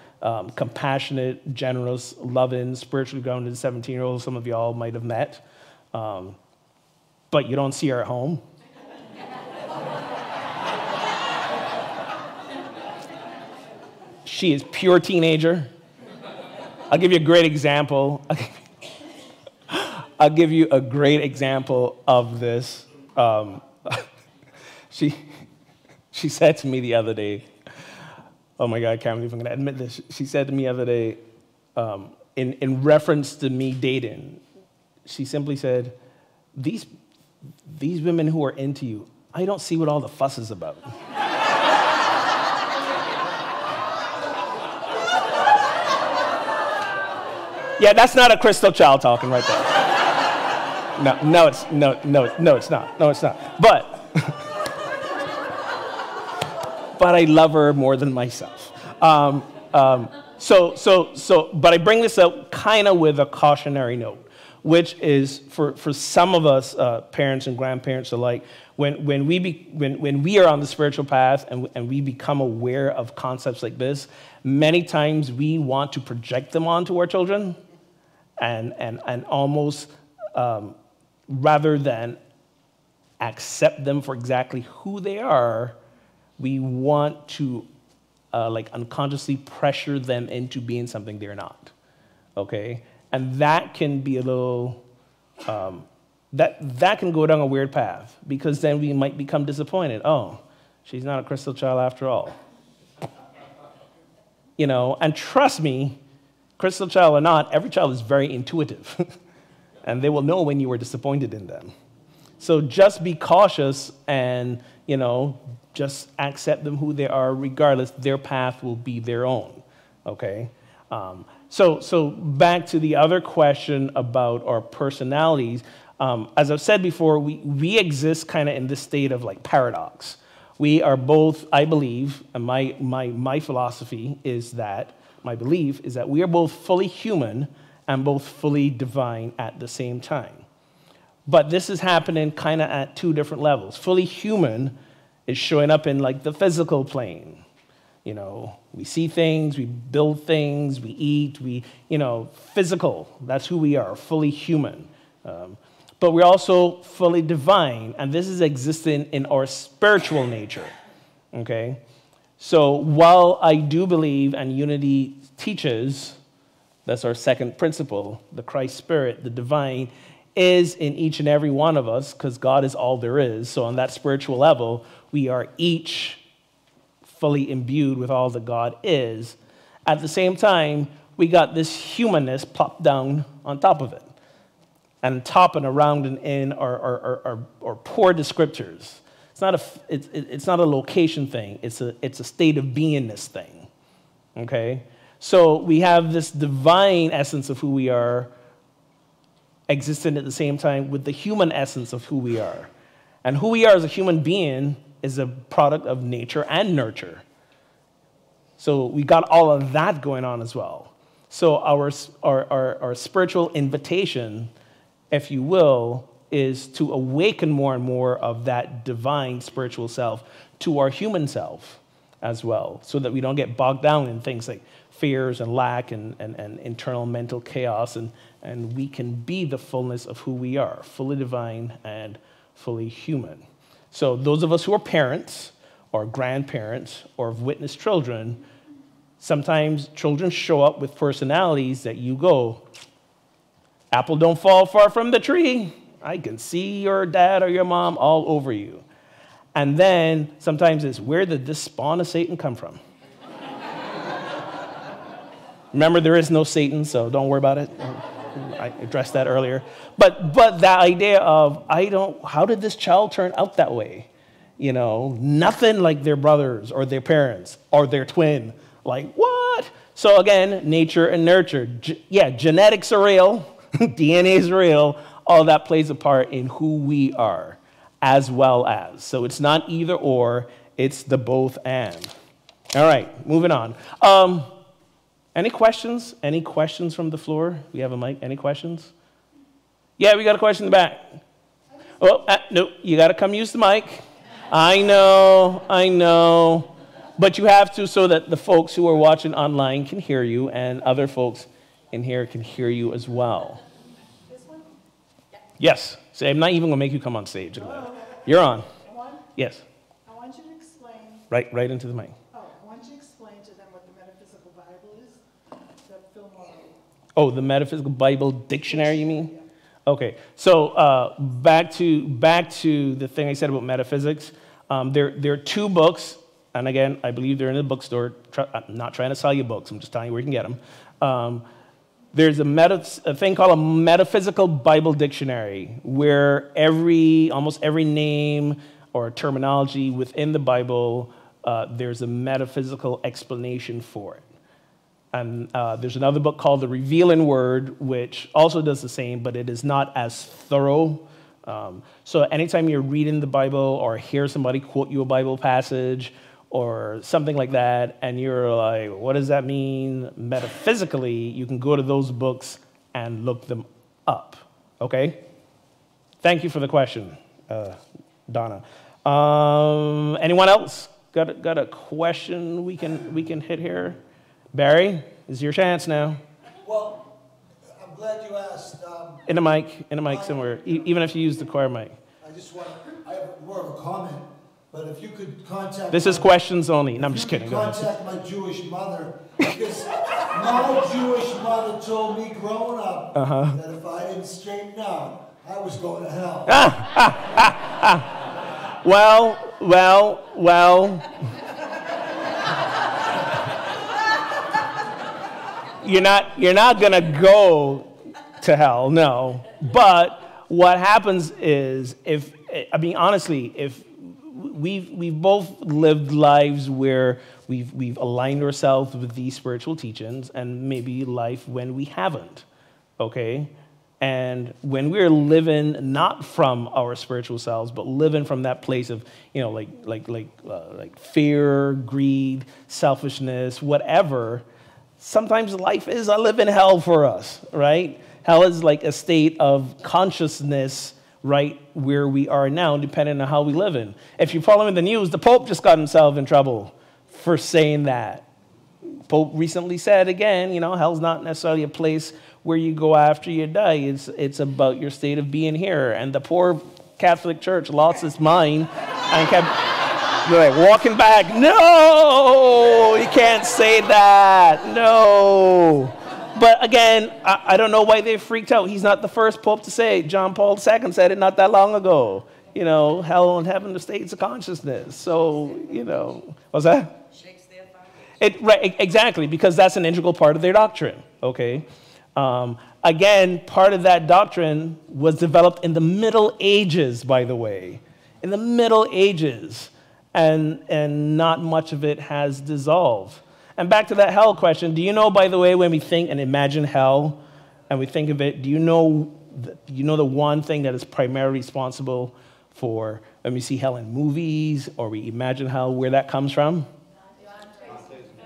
compassionate, generous, loving, spiritually grounded 17-year-old some of y'all might have met. But you don't see her at home. She is pure teenager. I'll give you a great example. I'll give you a great example of this. She said to me the other day, oh my God, I can't believe I'm going to admit this. She said to me the other day, in reference to me dating, she simply said, these women who are into you, I don't see what all the fuss is about. Yeah, that's not a crystal child talking right there. No, it's not. No, it's not. But I love her more than myself. But I bring this up kind of with a cautionary note, which is for some of us, parents and grandparents alike, when we are on the spiritual path and we become aware of concepts like this, many times we want to project them onto our children, and almost rather than accept them for exactly who they are, we want to like unconsciously pressure them into being something they're not. Okay, and that can be a little. That can go down a weird path, because then we might become disappointed. Oh, she's not a crystal child after all. You know, and trust me, crystal child or not, every child is very intuitive. And they will know when you were disappointed in them. So just be cautious and, you know, just accept them who they are regardless. Their path will be their own, okay? So back to the other question about our personalities. As I've said before, we exist kind of in this state of like paradox. We are both, I believe, and my philosophy is that, my belief is that we are both fully human and both fully divine at the same time. But this is happening kind of at two different levels. Fully human is showing up in like the physical plane. You know, we see things, we build things, we eat, physical. That's who we are, fully human. But we're also fully divine, and this is existing in our spiritual nature, okay? So while I do believe, and unity teaches, that's our second principle, the Christ Spirit, the divine, is in each and every one of us, because God is all there is. So on that spiritual level, we are each fully imbued with all that God is. At the same time, we got this humanness plopped down on top of it. And top and around and in are poor descriptors. It's not a location thing. It's a state of beingness thing. Okay? So we have this divine essence of who we are existing at the same time with the human essence of who we are. And who we are as a human being is a product of nature and nurture. So we got all of that going on as well. So our spiritual invitation, if you will, is to awaken more and more of that divine spiritual self to our human self as well, so that we don't get bogged down in things like fears and lack and internal mental chaos, and we can be the fullness of who we are, fully divine and fully human. So those of us who are parents or grandparents or have witnessed children, sometimes children show up with personalities that you go, apple don't fall far from the tree. I can see your dad or your mom all over you. And then sometimes it's, where did this spawn of Satan come from? Remember, there is no Satan, so don't worry about it. I addressed that earlier. But that idea of, how did this child turn out that way? You know, nothing like their brothers or their parents or their twin. Like, what? So again, nature and nurture. Genetics are real. DNA is real. All that plays a part in who we are as well as. So it's not either or, it's the both and. All right, moving on. Any questions? Any questions from the floor? We have a mic. Any questions? Yeah, we got a question in the back. Oh, no, you got to come use the mic. I know. But you have to, so that the folks who are watching online can hear you, and other folks in here can hear you as well. This one? Yes. So I'm not even going to make you come on stage. You're on. Yes. I want you to explain. Right into the mic. I want you to explain to them what the metaphysical Bible is. That Phil Morrow. Oh, the Metaphysical Bible Dictionary, you mean? Yeah. Okay. So back to the thing I said about metaphysics. There are two books. And again, I believe they're in the bookstore. I'm not trying to sell you books. I'm just telling you where you can get them. There's a thing called a Metaphysical Bible Dictionary, where almost every name or terminology within the Bible, there's a metaphysical explanation for it. And there's another book called The Revealing Word, which also does the same, but it is not as thorough. So anytime you're reading the Bible or hear somebody quote you a Bible passage or something like that, and you're like, what does that mean metaphysically, you can go to those books and look them up, okay? Thank you for the question, Donna. Anyone else got a question we can hit here? Barry, it's your chance now. Well, I'm glad you asked. In a mic somewhere, even if you use the choir mic. I have more of a comment, but if you could contact... This is questions only. No, I'm just kidding. Go ahead. Contact my Jewish mother, because my Jewish mother told me growing up that if I didn't straighten out, I was going to hell. Well. You're not gonna go to hell, no. But what happens is, if we've both lived lives where we've aligned ourselves with these spiritual teachings, and maybe life when we haven't, okay? And when we're living not from our spiritual selves, but living from that place of, like fear, greed, selfishness, whatever, sometimes life is a living hell for us, right? Hell is like a state of consciousness right where we are now, depending on how we live in. If you're following the news, the Pope just got himself in trouble for saying that. Pope recently said again, hell's not necessarily a place where you go after you die. It's about your state of being here. And the poor Catholic Church lost its mind and kept walking back. No, you can't say that. No. But again, I don't know why they freaked out. He's not the first Pope to say it. John Paul II said it not that long ago. Hell and heaven, the states of consciousness. So, what's that? Shakes their foundation. Right, exactly, because that's an integral part of their doctrine, okay? Again, part of that doctrine was developed in the Middle Ages, by the way. In the Middle Ages. And not much of it has dissolved. And back to that hell question, do you know, by the way, when we think and imagine hell, and we think of it, do you know the one thing that is primarily responsible for when we see hell in movies, or we imagine hell, where that comes from?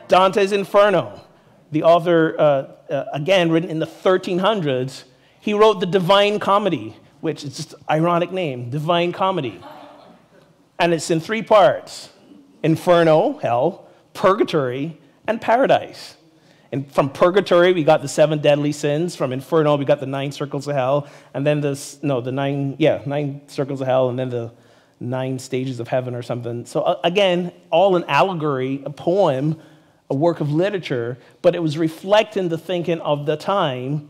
Dante's Inferno. The author, again, written in the 1300s, he wrote the Divine Comedy, which is just an ironic name, Divine Comedy. And it's in 3 parts: Inferno, hell, Purgatory, and Paradise. And from Purgatory, we got the 7 deadly sins. From Inferno, we got the 9 circles of hell. And then the 9 circles of hell, and then the 9 stages of heaven or something. So again, all an allegory, a poem, a work of literature, but it was reflecting the thinking of the time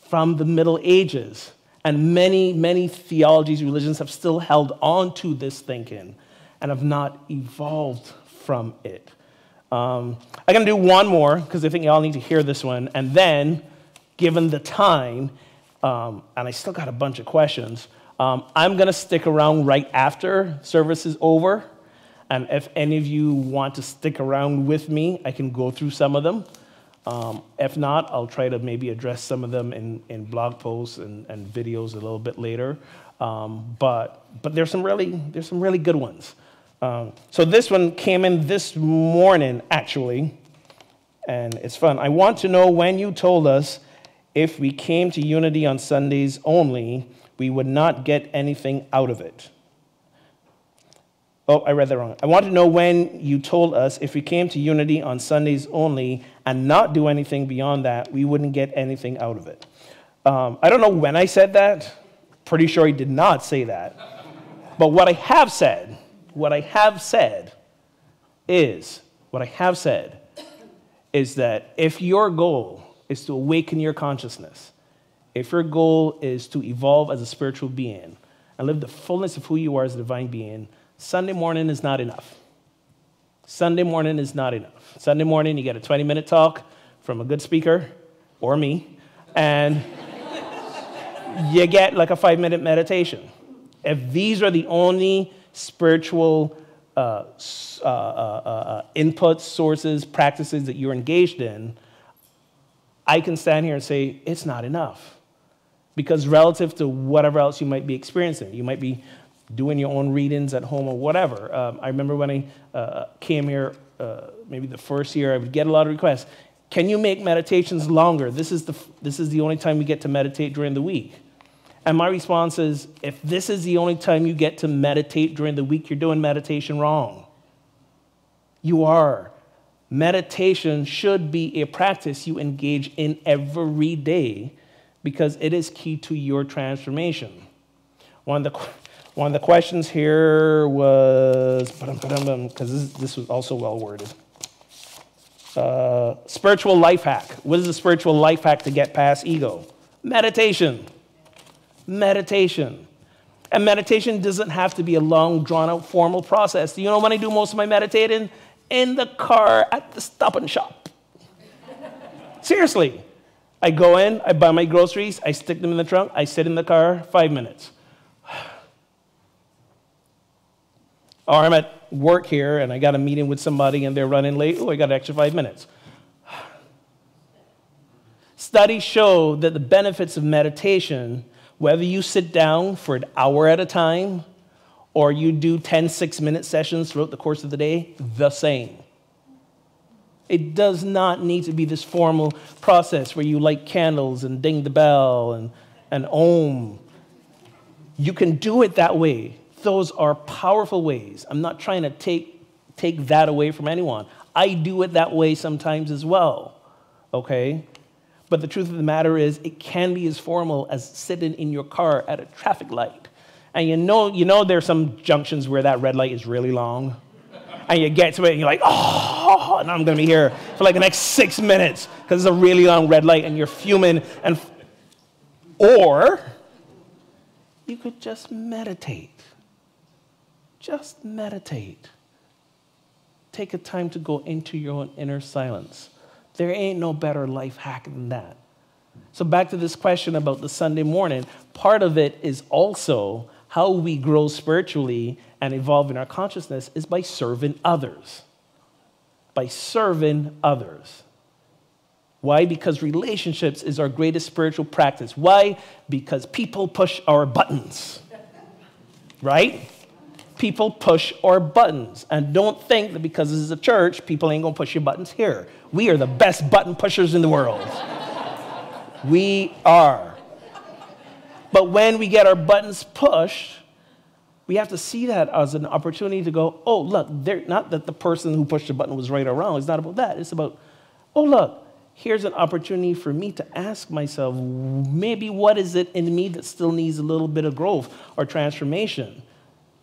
from the Middle Ages. And many, many theologies, religions have still held on to this thinking and have not evolved from it. I'm going to do one more because I think you all need to hear this one. And then, given the time, and I still got a bunch of questions, I'm going to stick around right after service is over. And if any of you want to stick around with me, I can go through some of them. If not, I'll try to maybe address some of them in blog posts and videos a little bit later. But there's some really good ones. So this one came in this morning, actually, and it's fun. I want to know when you told us if we came to Unity on Sundays only, we would not get anything out of it. Oh, I read that wrong. I want to know when you told us if we came to Unity on Sundays only and not do anything beyond that, we wouldn't get anything out of it. I don't know when I said that. Pretty sure I did not say that. But what I have said is that if your goal is to awaken your consciousness, if your goal is to evolve as a spiritual being and live the fullness of who you are as a divine being, Sunday morning is not enough. Sunday morning is not enough. Sunday morning, you get a 20-minute talk from a good speaker, or me, and you get like a 5-minute meditation. If these are the only spiritual inputs, sources, practices that you're engaged in, I can stand here and say, it's not enough. Because relative to whatever else you might be experiencing, you might be doing your own readings at home or whatever. I remember when I came here, maybe the first year, I would get a lot of requests. Can you make meditations longer? This is the only time we get to meditate during the week. And my response is, if this is the only time you get to meditate during the week, you're doing meditation wrong. You are. Meditation should be a practice you engage in every day because it is key to your transformation. One of the questions here was, because this was also well worded. Spiritual life hack. What is a spiritual life hack to get past ego? Meditation. Meditation. And meditation doesn't have to be a long, drawn-out, formal process. Do you know when I do most of my meditating? In the car at the Stop and Shop. Seriously. I go in, I buy my groceries, I stick them in the trunk, I sit in the car, 5 minutes. Or I'm at work here, and I got a meeting with somebody, and they're running late. Oh, I got an extra 5 minutes. Studies show that the benefits of meditation, whether you sit down for an hour at a time or you do 10 6-minute sessions throughout the course of the day, the same. It does not need to be this formal process where you light candles and ding the bell and om. You can do it that way. Those are powerful ways. I'm not trying to take that away from anyone. I do it that way sometimes as well, okay? But the truth of the matter is it can be as formal as sitting in your car at a traffic light. And you know there's some junctions where that red light is really long. And you get to it and you're like, oh, and I'm going to be here for like the next 6 minutes because it's a really long red light and you're fuming. Or you could just meditate. Just meditate. Take a time to go into your own inner silence. There ain't no better life hack than that. So back to this question about the Sunday morning, part of it is also how we grow spiritually and evolve in our consciousness is by serving others. By serving others. Why? Because relationships is our greatest spiritual practice. Why? Because people push our buttons. Right? People push our buttons. And don't think that because this is a church, people ain't going to push your buttons here. We are the best button pushers in the world. We are. But when we get our buttons pushed, we have to see that as an opportunity to go, oh, look, not that the person who pushed the button was right or wrong. It's not about that. It's about, oh, look, here's an opportunity for me to ask myself, maybe what is it in me that still needs a little bit of growth or transformation?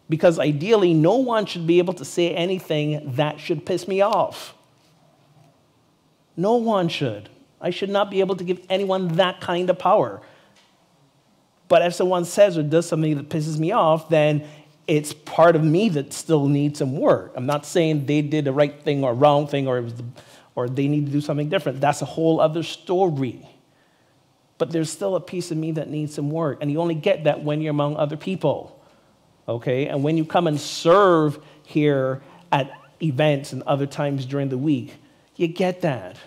Because ideally, no one should be able to say anything that should piss me off. No one should. I should not be able to give anyone that kind of power. But if someone says or does something that pisses me off, then it's part of me that still needs some work. I'm not saying they did the right thing or wrong thing or they need to do something different. That's a whole other story. But there's still a piece of me that needs some work. And you only get that when you're among other people. Okay? And when you come and serve here at events and other times during the week, you get that.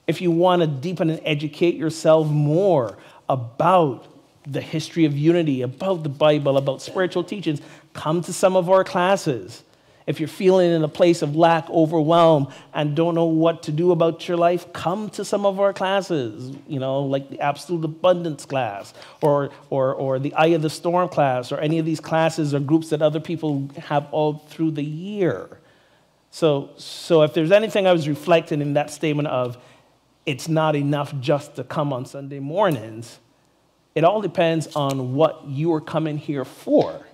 If you want to deepen and educate yourself more about the history of unity, about the Bible, about spiritual teachings, come to some of our classes. If you're feeling in a place of lack, overwhelm, and don't know what to do about your life, come to some of our classes, like the Absolute Abundance class or the Eye of the Storm class or any of these classes or groups that other people have all through the year. So if there's anything I was reflecting in that statement of it's not enough just to come on Sunday mornings, it all depends on what you are coming here for.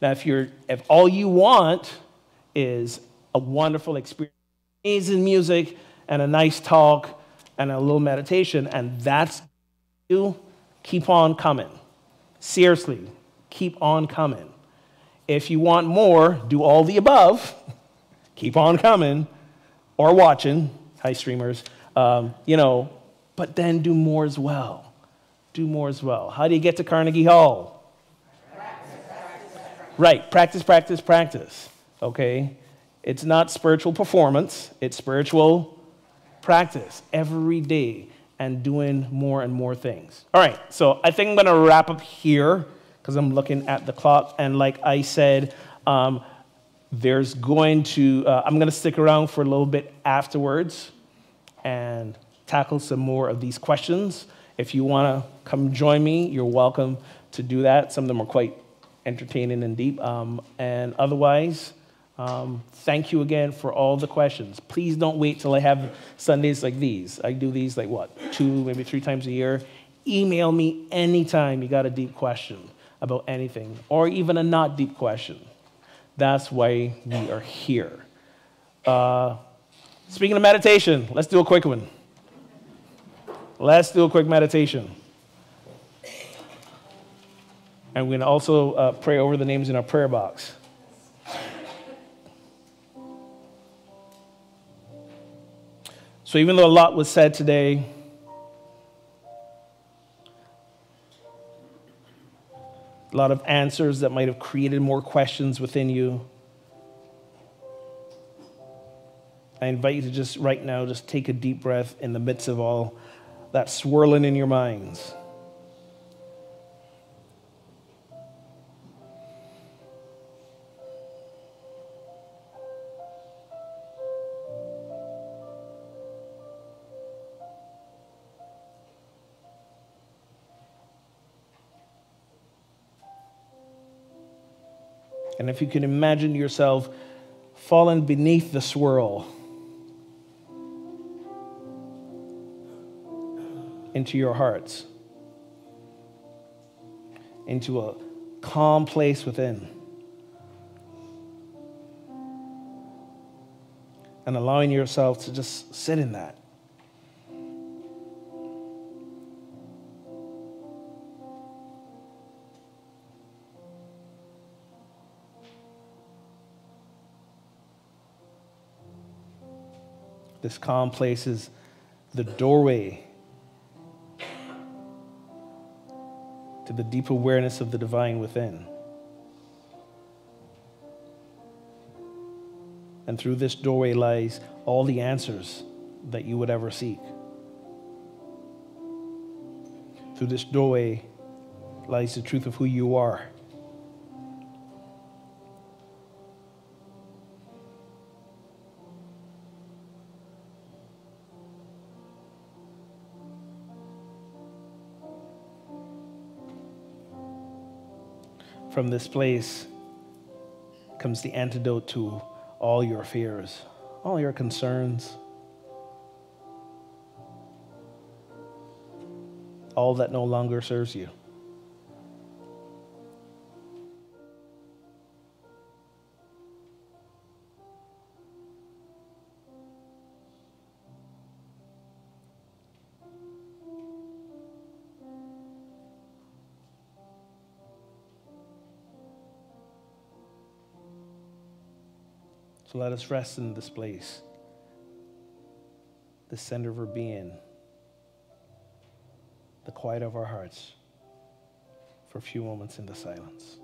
Now, if all you want is a wonderful experience, amazing music, and a nice talk, and a little meditation, and that's you, keep on coming. Seriously, keep on coming. If you want more, do all the above. Keep on coming or watching. Hi, streamers. But then do more as well. Do more as well. How do you get to Carnegie Hall? Right, practice, practice, practice. Okay? It's not spiritual performance, it's spiritual practice every day. and doing more and more things. All right, so I think I'm going to wrap up here because I'm looking at the clock. And like I said, I'm going to stick around for a little bit afterwards and tackle some more of these questions. If you want to come join me, you're welcome to do that. Some of them are quite entertaining and deep. And otherwise, thank you again for all the questions. Please don't wait till I have Sundays like these. I do these like 2, maybe 3 times a year. Email me anytime you got a deep question about anything, or even a not deep question. That's why we are here. Speaking of meditation, let's do a quick one. Let's do a quick meditation. And we're going to also pray over the names in our prayer box. So even though a lot was said today, a lot of answers that might have created more questions within you, I invite you to just right now, just take a deep breath in the midst of all that swirling in your minds. And if you can imagine yourself falling beneath the swirl into your hearts, into a calm place within, and allowing yourself to just sit in that. This calm place is the doorway to the deep awareness of the divine within. And through this doorway lies all the answers that you would ever seek. Through this doorway lies the truth of who you are. From this place comes the antidote to all your fears, all your concerns, all that no longer serves you. So let us rest in this place, the center of our being, the quiet of our hearts, for a few moments in the silence.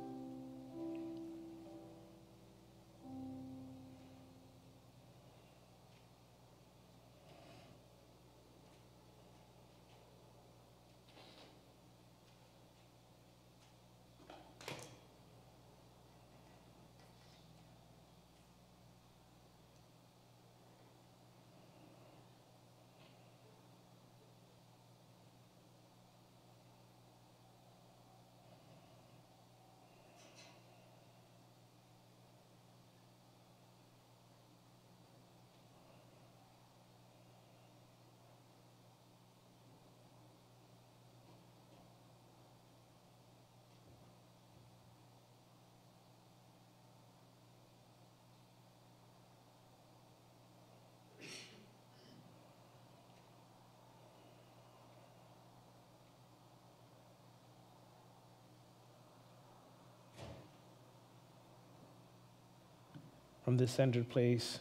From this centered place,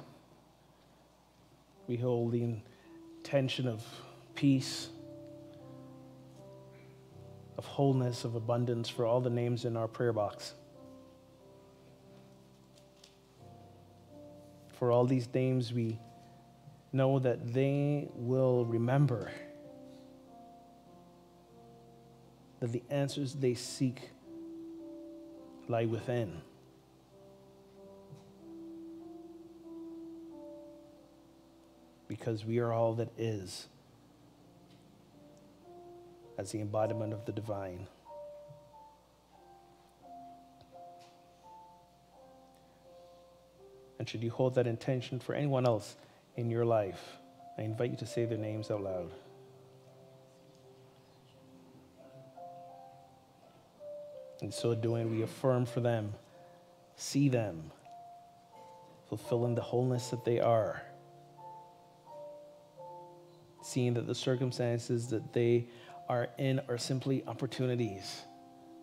we hold the intention of peace, of wholeness, of abundance for all the names in our prayer box. For all these names, we know that they will remember that the answers they seek lie within. Because we are all that is as the embodiment of the divine. And should you hold that intention for anyone else in your life, I invite you to say their names out loud. In so doing, we affirm for them, see them, fulfilling the wholeness that they are, seeing that the circumstances that they are in are simply opportunities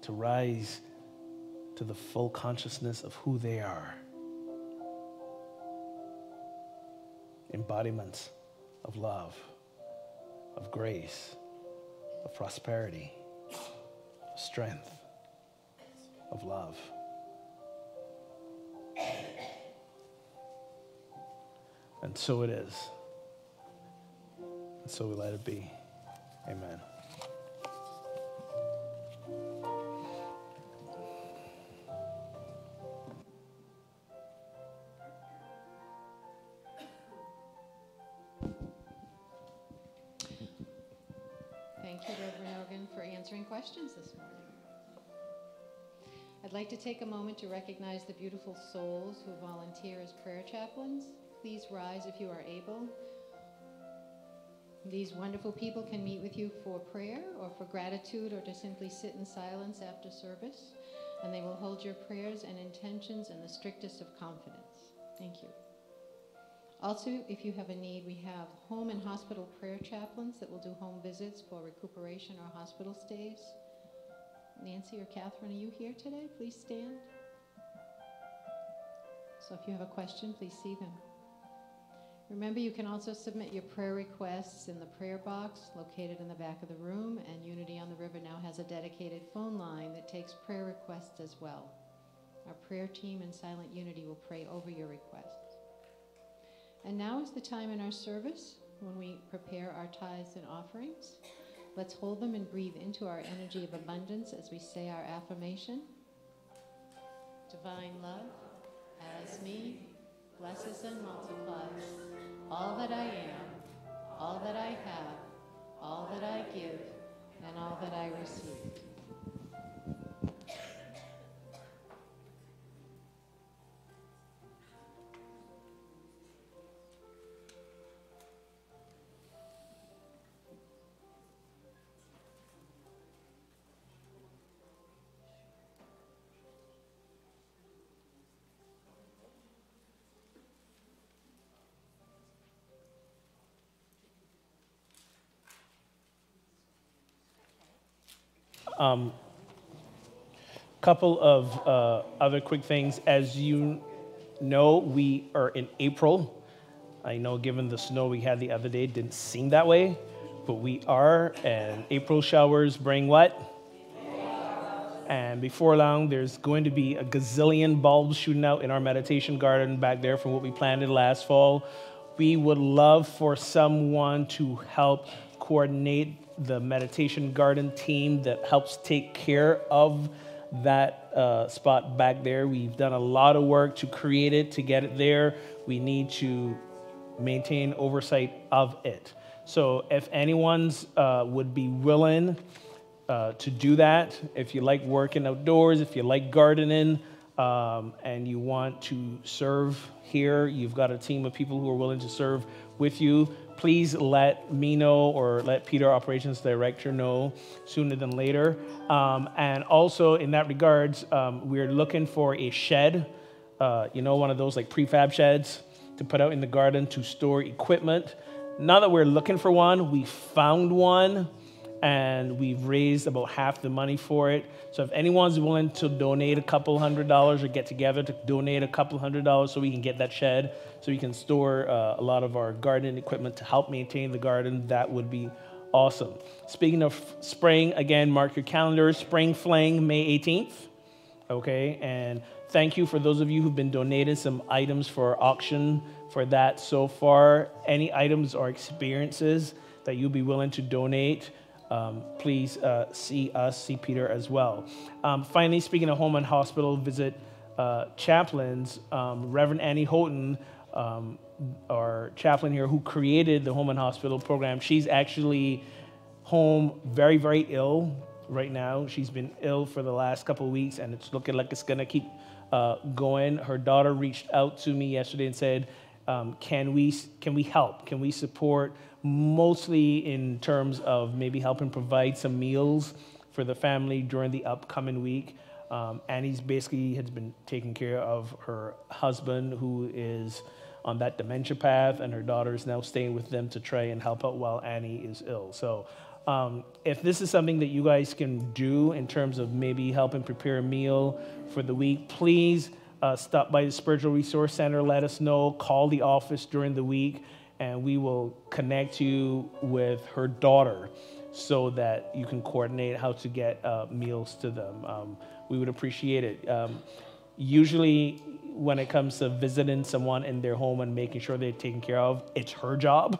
to rise to the full consciousness of who they are. Embodiments of love, of grace, of prosperity, of strength, of love. And so it is. And so we let it be. Amen. Thank you, Reverend Ogun, for answering questions this morning. I'd like to take a moment to recognize the beautiful souls who volunteer as prayer chaplains. Please rise if you are able. These wonderful people can meet with you for prayer or for gratitude or to simply sit in silence after service, and they will hold your prayers and intentions in the strictest of confidence. Thank you. Also, if you have a need, we have home and hospital prayer chaplains that will do home visits for recuperation or hospital stays. Nancy or Catherine, are you here today? Please stand. So if you have a question, please see them. Remember, you can also submit your prayer requests in the prayer box located in the back of the room, and Unity on the River now has a dedicated phone line that takes prayer requests as well. Our prayer team in Silent Unity will pray over your requests. And now is the time in our service when we prepare our tithes and offerings. Let's hold them and breathe into our energy of abundance as we say our affirmation. Divine love, as me, blesses and multiplies all that I am, all that I have, all that I give, and all that I receive. Couple of other quick things. As you know, we are in April. I know given the snow we had the other day, it didn't seem that way, but we are, and April showers bring what? And before long, there's going to be a gazillion bulbs shooting out in our meditation garden back there from what we planted last fall. We would love for someone to help coordinate the meditation garden team that helps take care of that spot back there. We've done a lot of work to create it, to get it there. We need to maintain oversight of it. So if anyone's would be willing to do that, if you like working outdoors, if you like gardening, and you want to serve here, you've got a team of people who are willing to serve with you, please let me know or let Peter, Operations Director, know sooner than later. And also in that regards, we're looking for a shed, one of those like prefab sheds to put out in the garden to store equipment. Not that we're looking for one, we found one and we've raised about half the money for it. So if anyone's willing to donate a couple $100 or get together to donate a couple $100 so we can get that shed, so we can store a lot of our garden equipment to help maintain the garden, that would be awesome. Speaking of spring, again, mark your calendars, Spring Fling, May 18th. Okay, and thank you for those of you who've been donating some items for our auction for that so far. Any items or experiences that you'll be willing to donate, please see Peter as well. Finally, speaking of home and hospital visit chaplains, Reverend Annie Houghton, our chaplain here who created the home and hospital program, she's actually home very, very ill right now. She's been ill for the last couple of weeks, and it's looking like it's going to keep going. Her daughter reached out to me yesterday and said, can we help? Can we support, mostly in terms of maybe helping provide some meals for the family during the upcoming week? Annie's basically has been taking care of her husband, who is on that dementia path, and her daughter is now staying with them to try and help out while Annie is ill. So if this is something that you guys can do in terms of maybe helping prepare a meal for the week, please stop by the Spiritual Resource Center, let us know, call the office during the week, and we will connect you with her daughter so that you can coordinate how to get meals to them. We would appreciate it. Usually when it comes to visiting someone in their home and making sure they're taken care of, it's her job.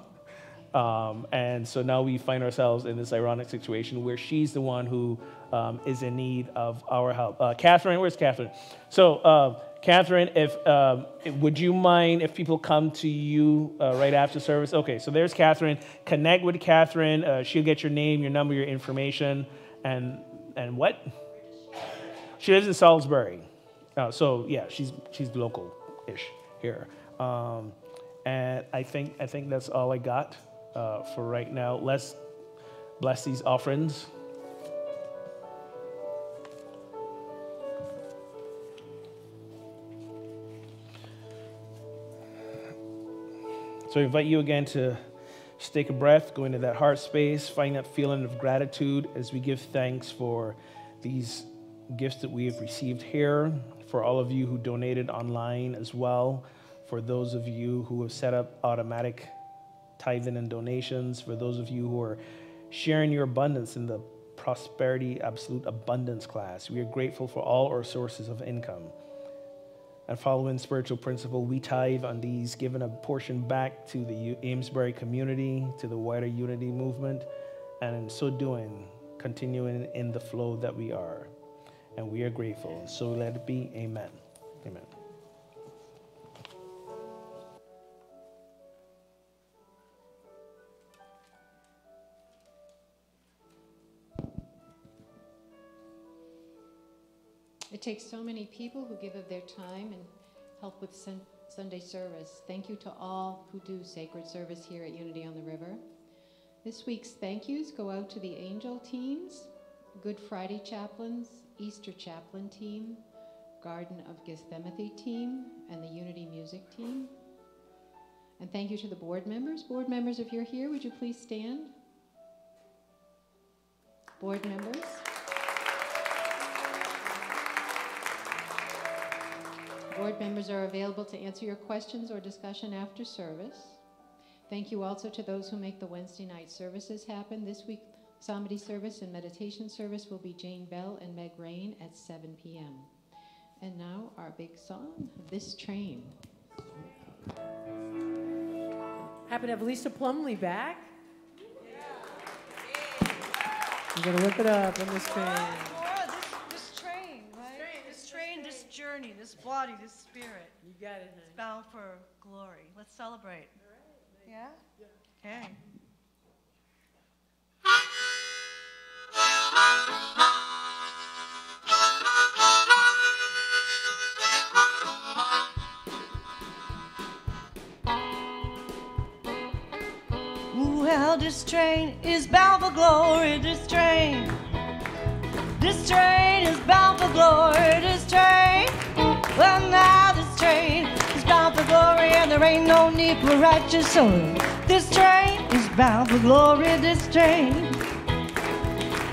And so now we find ourselves in this ironic situation where she's the one who is in need of our help. Catherine, where's Catherine? So Catherine, would you mind if people come to you right after service? Okay, so there's Catherine. Connect with Catherine. She'll get your name, your number, your information, and what? She lives in Salisbury. So yeah, she's local-ish here. And I think that's all I got for right now. Let's bless these offerings. So I invite you again to just take a breath, go into that heart space, find that feeling of gratitude as we give thanks for these gifts that we have received here, for all of you who donated online as well, for those of you who have set up automatic tithing and donations, for those of you who are sharing your abundance in the Prosperity Absolute Abundance class. We are grateful for all our sources of income. And following spiritual principle, we tithe on these, giving a portion back to the Amesbury community, to the wider unity movement, and in so doing, continuing in the flow that we are. And we are grateful. So let it be. Amen. Amen. It takes so many people who give of their time and help with Sunday service. Thank you to all who do sacred service here at Unity on the River. This week's thank yous go out to the Angel teams, Good Friday chaplains, Easter chaplain team, Garden of Gethsemane team, and the Unity music team. And thank you to the board members. Board members, if you're here, would you please stand? Board members. Board members are available to answer your questions or discussion after service. Thank you also to those who make the Wednesday night services happen. This week, Psalmody service and meditation service will be Jane Bell and Meg Rain at 7 p.m. And now our big song, This Train. Happy to have Lisa Plumley back. I'm going to whip it up on this train. This train, right? This train, this journey, this body, this spirit. You got it, honey. It's bound for glory. Let's celebrate. Yeah? Okay. Well, this train is bound for glory, this train is bound for glory, this train. Well, now this train is bound for glory, and there ain't no need for righteous soul. This train is bound for glory, this train.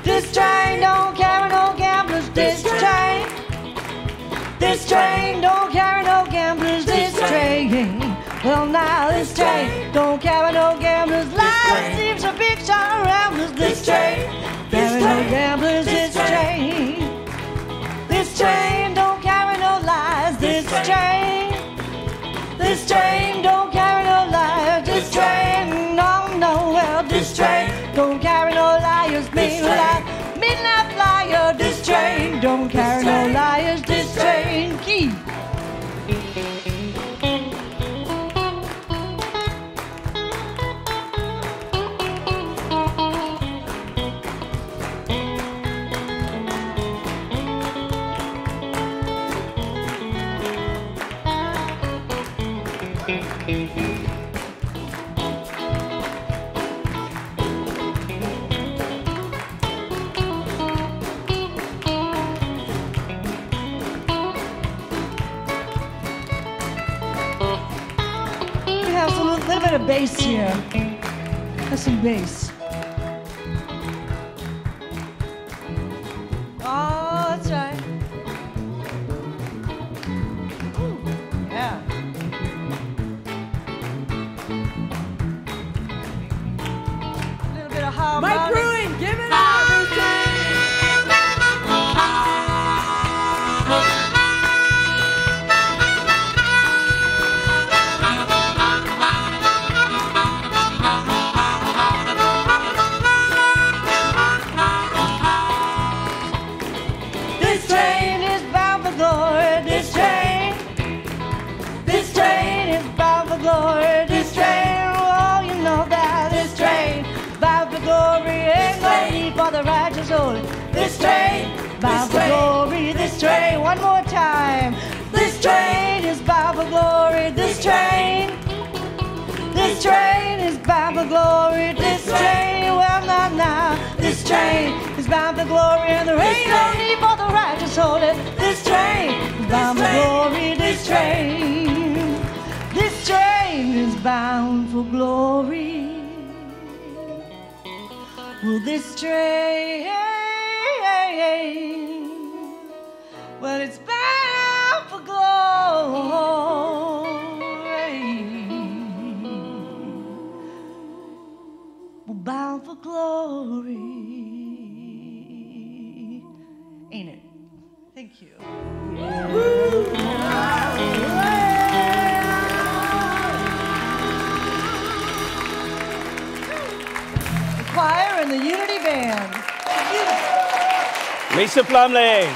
This train don't carry no gamblers, this train. This train don't carry no gamblers, this train. Well, now this train don't carry no gamblers. Life seems a big shot of ramblers. This train carry no gamblers. This train. This train don't carry no lies. This train. This train don't carry no lies. This train, no, no. Well, this train don't carry no liars. don't carry no liars. This train keep. Little bit of bass here. That's some bass. Oh, that's right. Ooh, yeah. A little bit of harmonic. Mike Bruin, give it up. This train, bound for glory. This train, one more time. This train is bound for glory. This train is bound for glory. This train, well not now. This train is bound for glory, and there ain't no need for the righteous holy. This train is bound for glory. This train is bound for glory. Well, this train, well, it's bound for glory. We're bound for glory. Ain't it? Thank you. The choir and the Unity Band. Lisa Plumley.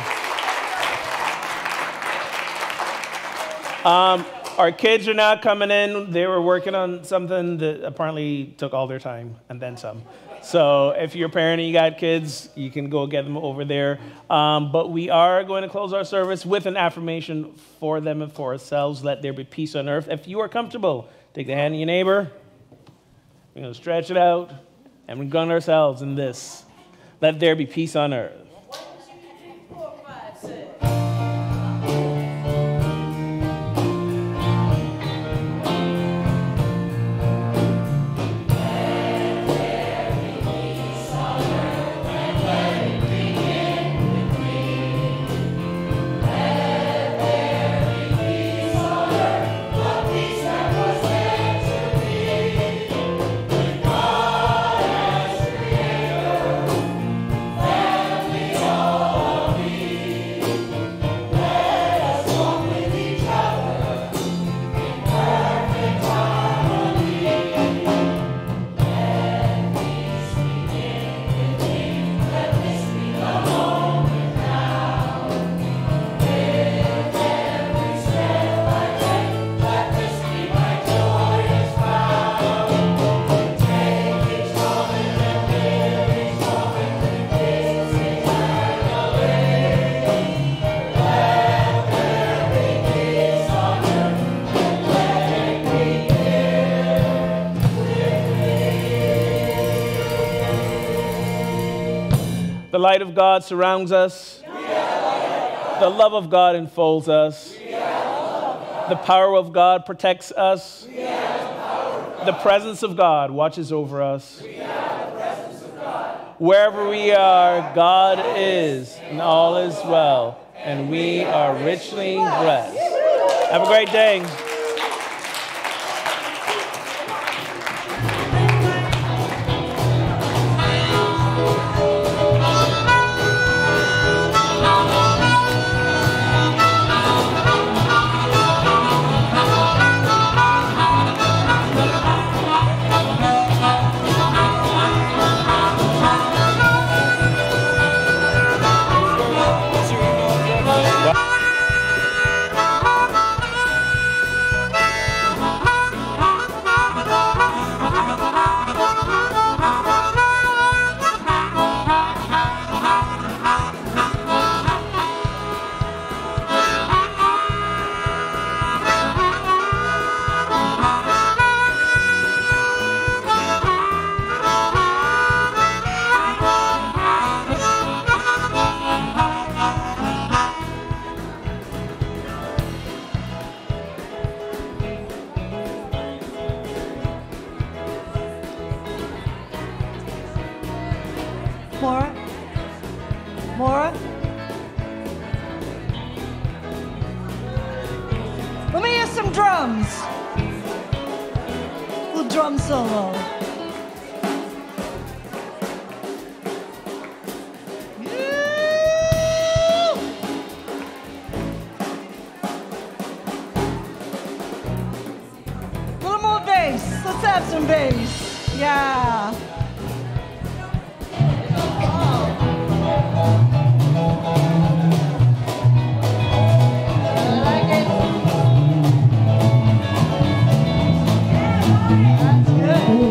Our kids are now coming in. They were working on something that apparently took all their time and then some. So if you're a parent and you got kids, you can go get them over there. But we are going to close our service with an affirmation for them and for ourselves. Let there be peace on earth. If you are comfortable, take the hand of your neighbor. We're going to stretch it out and we're going ourselves in this. Let there be peace on earth. The light of God surrounds us. The love of God enfolds us. The power of God protects us. The presence of God watches over us. Wherever we are, God is, and all is well, and we are richly blessed. Have a great day. What's your some drums. Little drum solo. Little more bass. Let's have some bass. Yeah.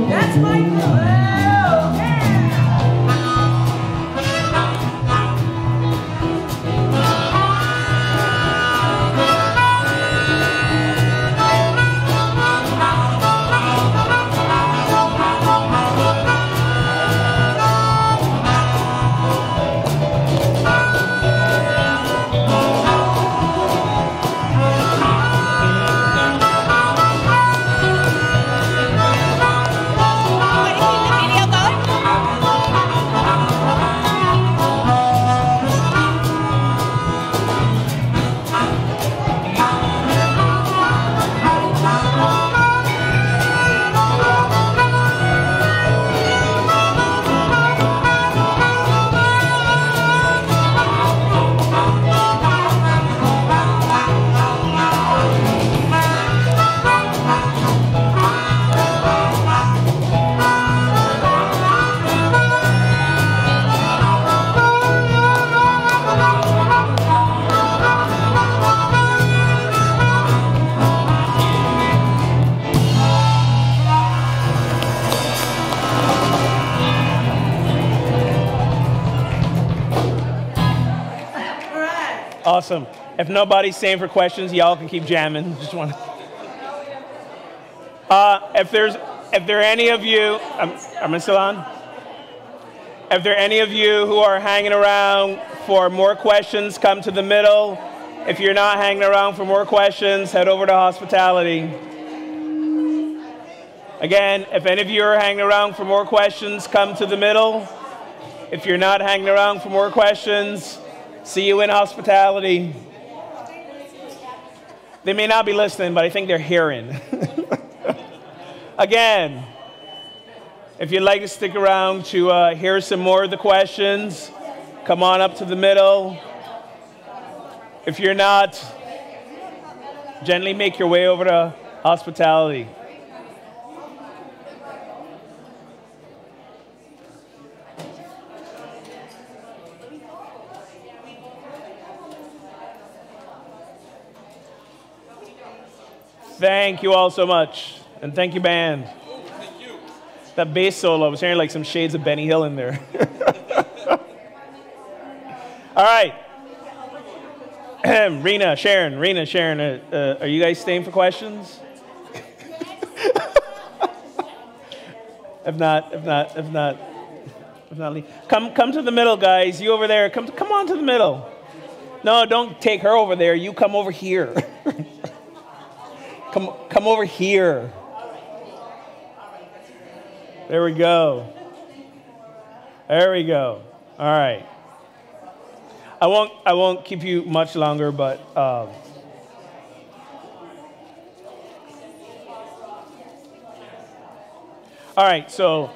That's my Awesome. If nobody's staying for questions, y'all can keep jamming. Just want. If there are any of you, am I still on? If there are any of you who are hanging around for more questions, come to the middle. If you're not hanging around for more questions, head over to hospitality. Again, if any of you are hanging around for more questions, come to the middle. If you're not hanging around for more questions, see you in hospitality. They may not be listening, but I think they're hearing. Again, if you'd like to stick around to hear some more of the questions, come on up to the middle. If you're not, gently make your way over to hospitality. Thank you all so much. And thank you, band. Thank you. That bass solo, I was hearing like some shades of Benny Hill in there. All right. Rena, Sharon, are you guys staying for questions? If not, come to the middle, guys. You over there, come on to the middle. No, don't take her over there. You come over here. Come over here. There we go. There we go. All right. I won't keep you much longer, but all right. So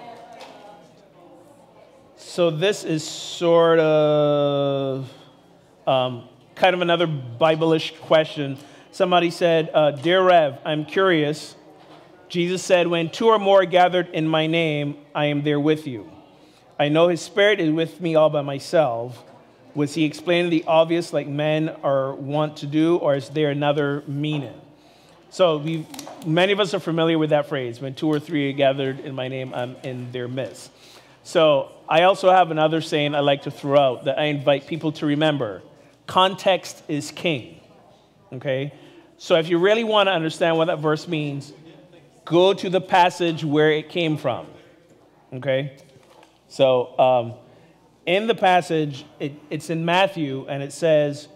this is sort of kind of another Bible-ish question. Somebody said, "Dear Rev, I'm curious. Jesus said, 'When two or more are gathered in my name, I am there with you.' I know his spirit is with me all by myself. Was he explaining the obvious like men are wont to do, or is there another meaning?" So many of us are familiar with that phrase, "When two or three are gathered in my name, I'm in their midst." So I also have another saying I like to throw out that I invite people to remember. Context is king, okay? So if you really want to understand what that verse means, go to the passage where it came from, okay? So in the passage, it's in Matthew, and it says,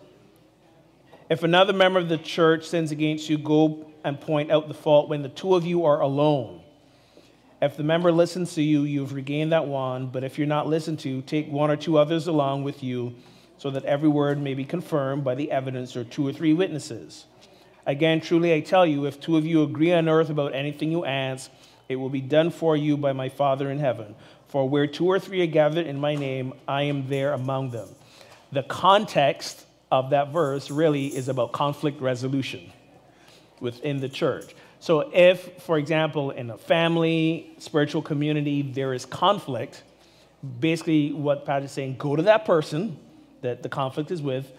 "If another member of the church sins against you, go and point out the fault when the two of you are alone. If the member listens to you, you've regained that one, but if you're not listened to, take one or two others along with you, so that every word may be confirmed by the evidence or two or three witnesses. Again, truly I tell you, if two of you agree on earth about anything you ask, it will be done for you by my Father in heaven. For where two or three are gathered in my name, I am there among them. The context of that verse really is about conflict resolution within the church. So if, for example, in a family, spiritual community, there is conflict, basically what Pat is saying, go to that person that the conflict is with,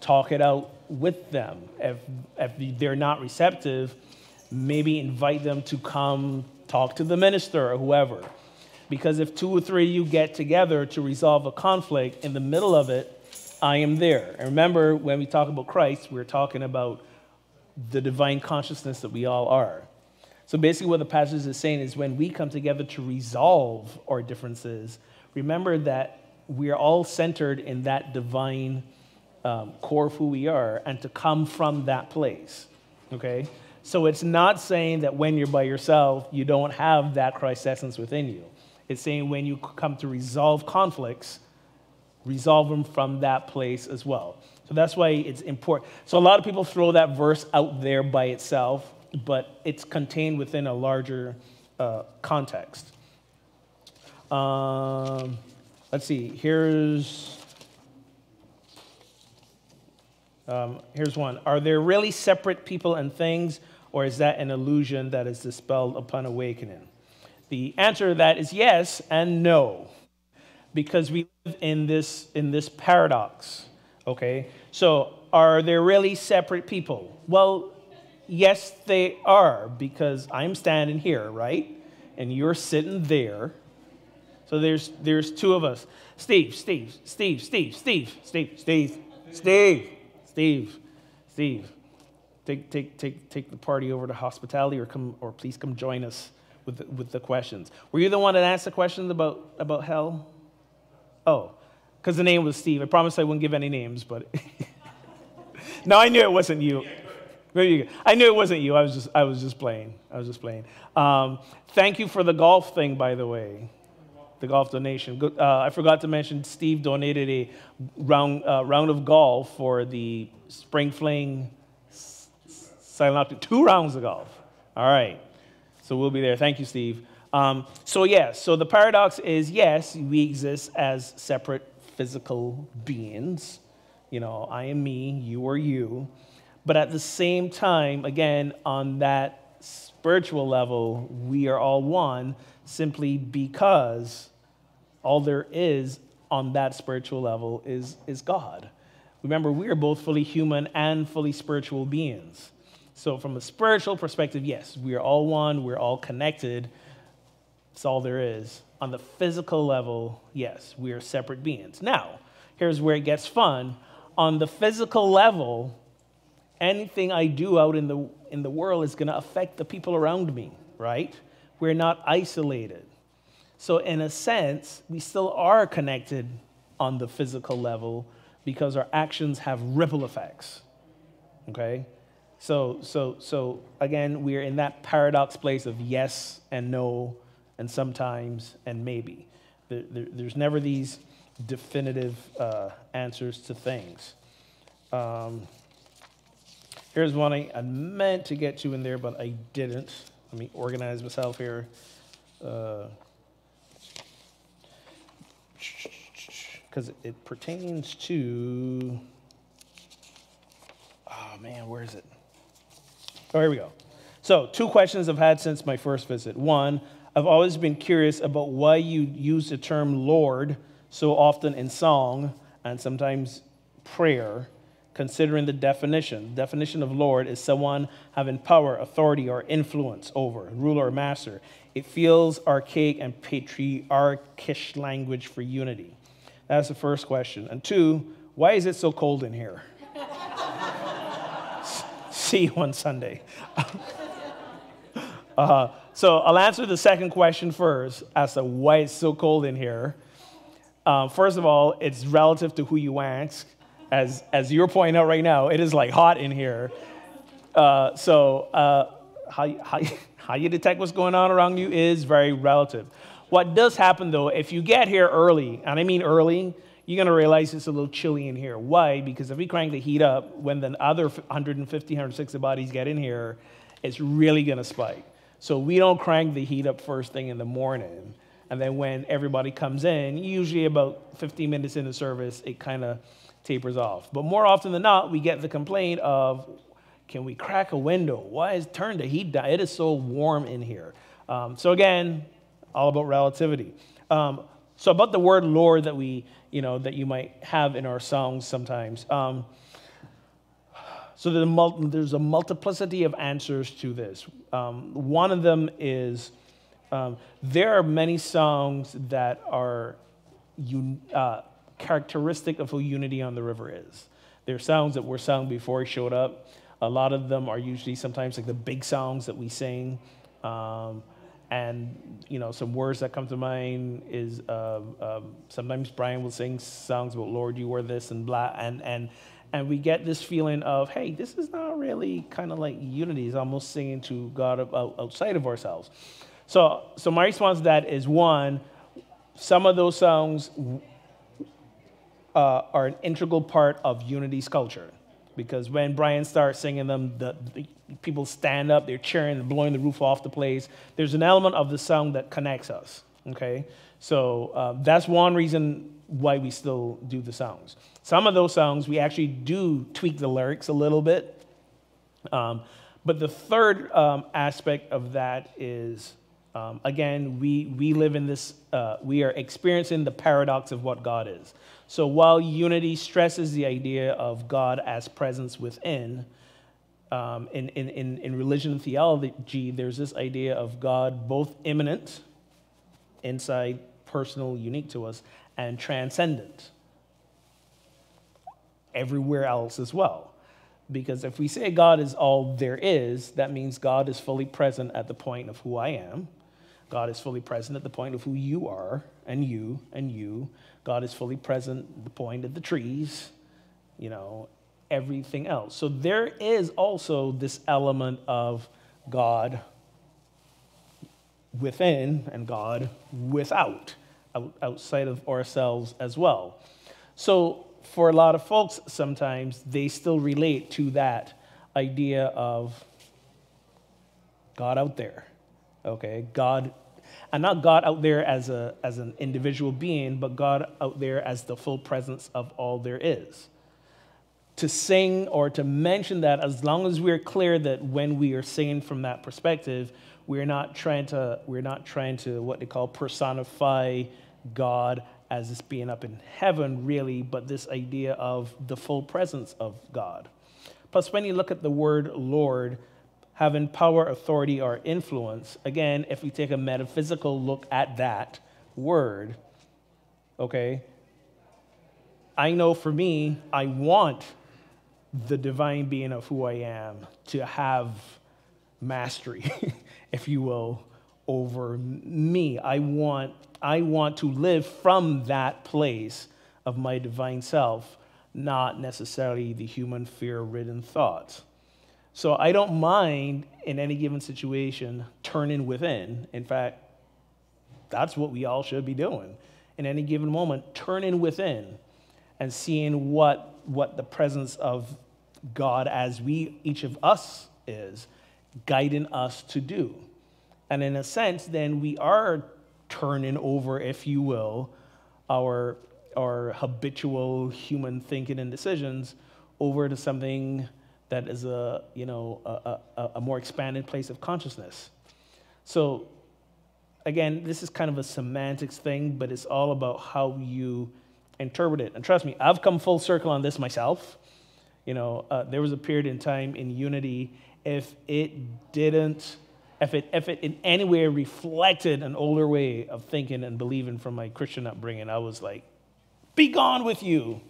talk it out with them. If they're not receptive, maybe invite them to come talk to the minister or whoever. Because if two or three of you get together to resolve a conflict, in the middle of it, I am there. And remember, when we talk about Christ, we're talking about the divine consciousness that we all are. So basically what the passage is saying is when we come together to resolve our differences, remember that we are all centered in that divine core of who we are, and to come from that place, okay? So it's not saying that when you're by yourself, you don't have that Christ essence within you. It's saying when you come to resolve conflicts, resolve them from that place as well. So that's why it's important. So a lot of people throw that verse out there by itself, but it's contained within a larger context. Let's see, here's one. Are there really separate people and things, or is that an illusion that is dispelled upon awakening? The answer to that is yes and no, because we live in this paradox, okay? So are there really separate people? Well, yes, they are, because I'm standing here, right? And you're sitting there. So there's two of us. Steve. Take the party over to hospitality, or please come join us with the questions. Were you the one that asked the questions about hell? Oh, because the name was Steve. I promised I wouldn't give any names, but no, I knew it wasn't you. I knew it wasn't you. I was just playing. Thank you for the golf thing, by the way. The golf donation. I forgot to mention Steve donated a round of golf for the Spring Fling silent auction. 2 rounds of golf. All right. So we'll be there. Thank you, Steve. So the paradox is, yes, we exist as separate physical beings. You know, I am me, you are you. But at the same time, again, on that spiritual level, we are all one, simply because all there is on that spiritual level is God. Remember, we are both fully human and fully spiritual beings. So from a spiritual perspective, yes, we are all one, we're all connected. That's all there is. On the physical level, yes, we are separate beings. Now, here's where it gets fun. On the physical level, anything I do out in the world is going to affect the people around me, right? We're not isolated. So in a sense, we still are connected on the physical level because our actions have ripple effects, okay? So again, we're in that paradox place of yes and no, and sometimes and maybe. There's never these definitive answers to things. Here's one I meant to get to in there, but I didn't. Let me organize myself here. Because it pertains to, oh man, where is it? Oh, here we go. So 2 questions I've had since my first visit. 1, I've always been curious about why you use the term Lord so often in song and sometimes prayer, considering the definition. The definition of Lord is someone having power, authority, or influence over, ruler or master. It feels archaic and patriarchish language for unity. That's the first question. And 2, why is it so cold in here? See you on Sunday. So I'll answer the second question first as to why it's so cold in here. First of all, it's relative to who you ask. As you're pointing out right now, it is like hot in here. How you detect what's going on around you is very relative. What does happen, though, if you get here early, and I mean early, you're going to realize it's a little chilly in here. Why? Because if we crank the heat up, when the other 150, 160 bodies get in here, it's really going to spike. So we don't crank the heat up first thing in the morning. And then when everybody comes in, usually about 15 minutes into service, it kind of tapers off. But more often than not, we get the complaint of, can we crack a window? Why is turn the heat down? It is so warm in here. So again, all about relativity. So about the word Lord that that you might have in our songs sometimes. So there's a multiplicity of answers to this. One of them is there are many songs that are characteristic of who Unity on the River is. There are songs that were sung before he showed up. A lot of them are usually sometimes like the big songs that we sing. And, some words that come to mind is sometimes Brian will sing songs about Lord, you were this and blah. And we get this feeling of, hey, this is not really kind of like Unity. It's almost singing to God outside of ourselves. So my response to that is, one, some of those songs are an integral part of Unity's culture. Because when Brian starts singing them, the people stand up, they're cheering, blowing the roof off the place. There's an element of the song that connects us, okay? So that's one reason why we still do the songs. Some of those songs, we actually do tweak the lyrics a little bit. But the third aspect of that is, again, we live in this, we are experiencing the paradox of what God is. So while Unity stresses the idea of God as presence within, in religion and theology, there's this idea of God both immanent, inside, personal, unique to us, and transcendent, everywhere else as well. Because if we say God is all there is, that means God is fully present at the point of who I am. God is fully present at the point of who you are, and you, and you. God is fully present at the point of the trees, everything else. So there is also this element of God within and God without, outside of ourselves as well. So for a lot of folks, sometimes they still relate to that idea of God out there, okay? God, and not God out there as an individual being, but God out there as the full presence of all there is. To sing or to mention that, as long as we're clear that when we are singing from that perspective, we're not trying to what they call personify God as this being up in heaven, really, but this idea of the full presence of God. Plus, when you look at the word Lord, having power, authority, or influence, again, if we take a metaphysical look at that word, okay, I know for me, I want the divine being of who I am to have mastery, if you will, over me. I want to live from that place of my divine self, not necessarily the human fear-ridden thoughts. So I don't mind in any given situation turning within. In fact, that's what we all should be doing. In any given moment, turning within and seeing what the presence of God as each of us is, guiding us to do. And in a sense, then we are turning over, if you will, our habitual human thinking and decisions over to something that is a more expanded place of consciousness. So again, this is kind of a semantics thing, but it's all about how you interpret it. And trust me, I've come full circle on this myself. There was a period in time in Unity, if it in any way reflected an older way of thinking and believing from my Christian upbringing, I was like, be gone with you,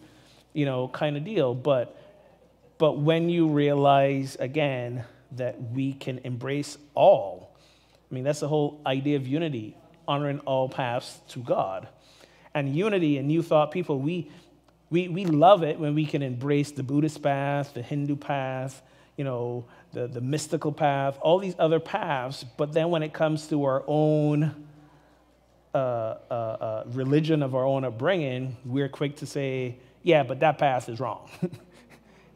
kind of deal. But when you realize, again, that we can embrace all, that's the whole idea of Unity, honoring all paths to God. And Unity and New Thought people, we love it when we can embrace the Buddhist path, the Hindu path, the mystical path, all these other paths. But then when it comes to our own religion of our own upbringing, we're quick to say, yeah, but that path is wrong.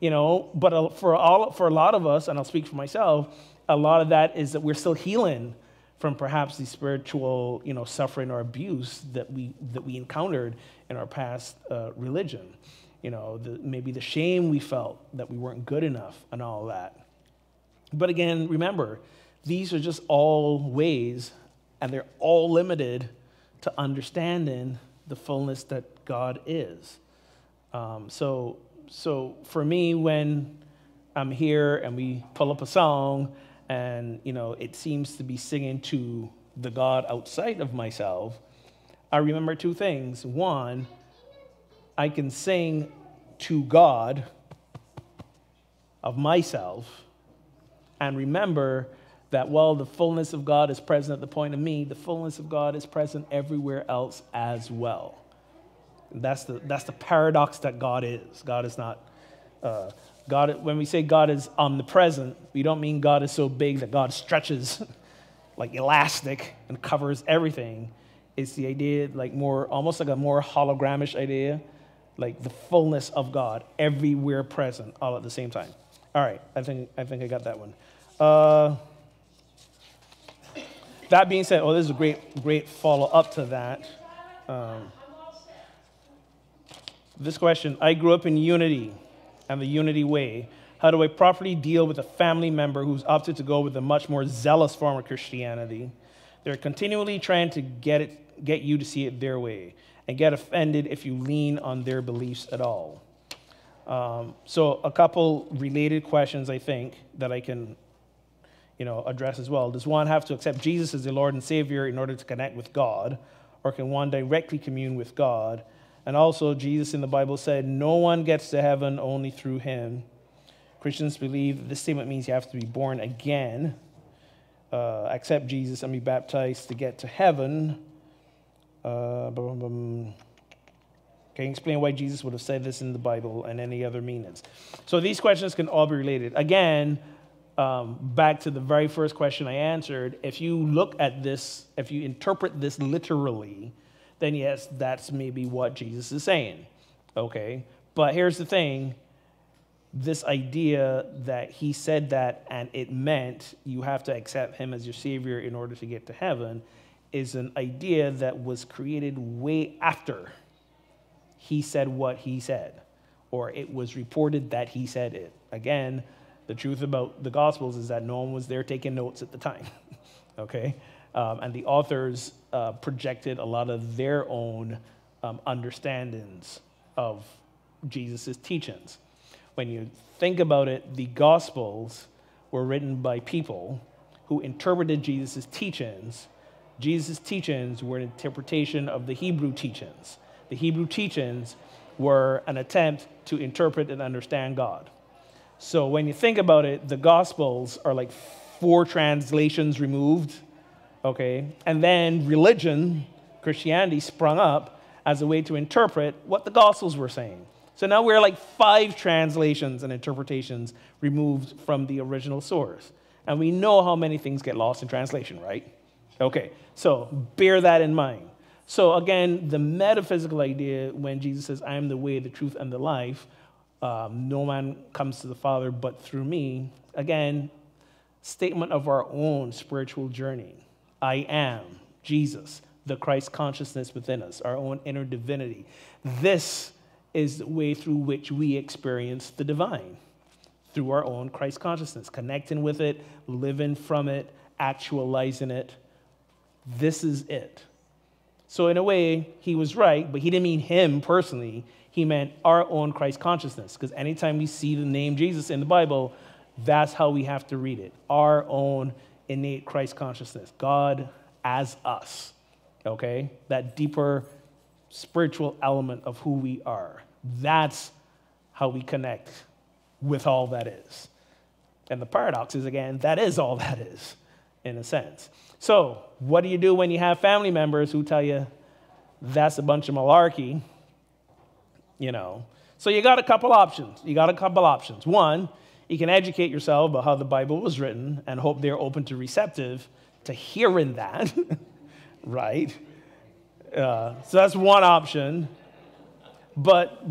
But for a lot of us, and I'll speak for myself, a lot of that is that we're still healing from perhaps the spiritual, suffering or abuse that we encountered in our past religion. Maybe the shame we felt that we weren't good enough and all that. But again, remember, these are just all ways, and they're all limited to understanding the fullness that God is. So for me, when I'm here and we pull up a song and, it seems to be singing to the God outside of myself, I remember two things. One, I can sing to God of myself and remember that while the fullness of God is present at the point of me, the fullness of God is present everywhere else as well. That's the paradox that God is. God is not, God. When we say God is omnipresent, we don't mean God is so big that God stretches like elastic and covers everything. It's the idea almost like a more hologramish idea, like the fullness of God everywhere present all at the same time. All right, I think I got that one. That being said, this is a great follow-up to that. This question, I grew up in unity and the unity way. How do I properly deal with a family member who's opted to go with a much more zealous form of Christianity? They're continually trying to get you to see it their way and get offended if you lean on their beliefs at all. So a couple related questions, I think, that I can address as well. Does one have to accept Jesus as the Lord and Savior in order to connect with God, or can one directly commune with God? And also, Jesus in the Bible said, no one gets to heaven only through him. Christians believe that this statement means you have to be born again, accept Jesus and be baptized to get to heaven. Can you explain why Jesus would have said this in the Bible and any other meanings? So these questions can all be related. Again, back to the very first question I answered, if you look at this, if you interpret this literally, then yes, that's maybe what Jesus is saying, okay? But here's the thing, this idea that he said that and it meant you have to accept him as your Savior in order to get to heaven is an idea that was created way after he said what he said, or it was reported that he said it. Again, the truth about the Gospels is that no one was there taking notes at the time, okay? And the authors projected a lot of their own understandings of Jesus' teachings. When you think about it, the Gospels were written by people who interpreted Jesus' teachings. Jesus' teachings were an interpretation of the Hebrew teachings. The Hebrew teachings were an attempt to interpret and understand God. So when you think about it, the Gospels are like 4 translations removed, okay? And then religion, Christianity, sprung up as a way to interpret what the Gospels were saying. So now we're like 5 translations and interpretations removed from the original source. And we know how many things get lost in translation, right? Okay, so bear that in mind. So again, the metaphysical idea when Jesus says, I am the way, the truth, and the life, no man comes to the Father but through me. Again, statement of our own spiritual journey. I am Jesus, the Christ consciousness within us, our own inner divinity. This is the way through which we experience the divine, through our own Christ consciousness, connecting with it, living from it, actualizing it. This is it. So in a way, he was right, but he didn't mean him personally. He meant our own Christ consciousness, because anytime we see the name Jesus in the Bible, that's how we have to read it. Our own innate Christ consciousness. God as us, okay? That deeper spiritual element of who we are. That's how we connect with all that is. And the paradox is, again, that is all that is, in a sense. So what do you do when you have family members who tell you that's a bunch of malarkey? So you got a couple options. One, you can educate yourself about how the Bible was written and hope they're open to receptive to hearing that, right? So that's one option. But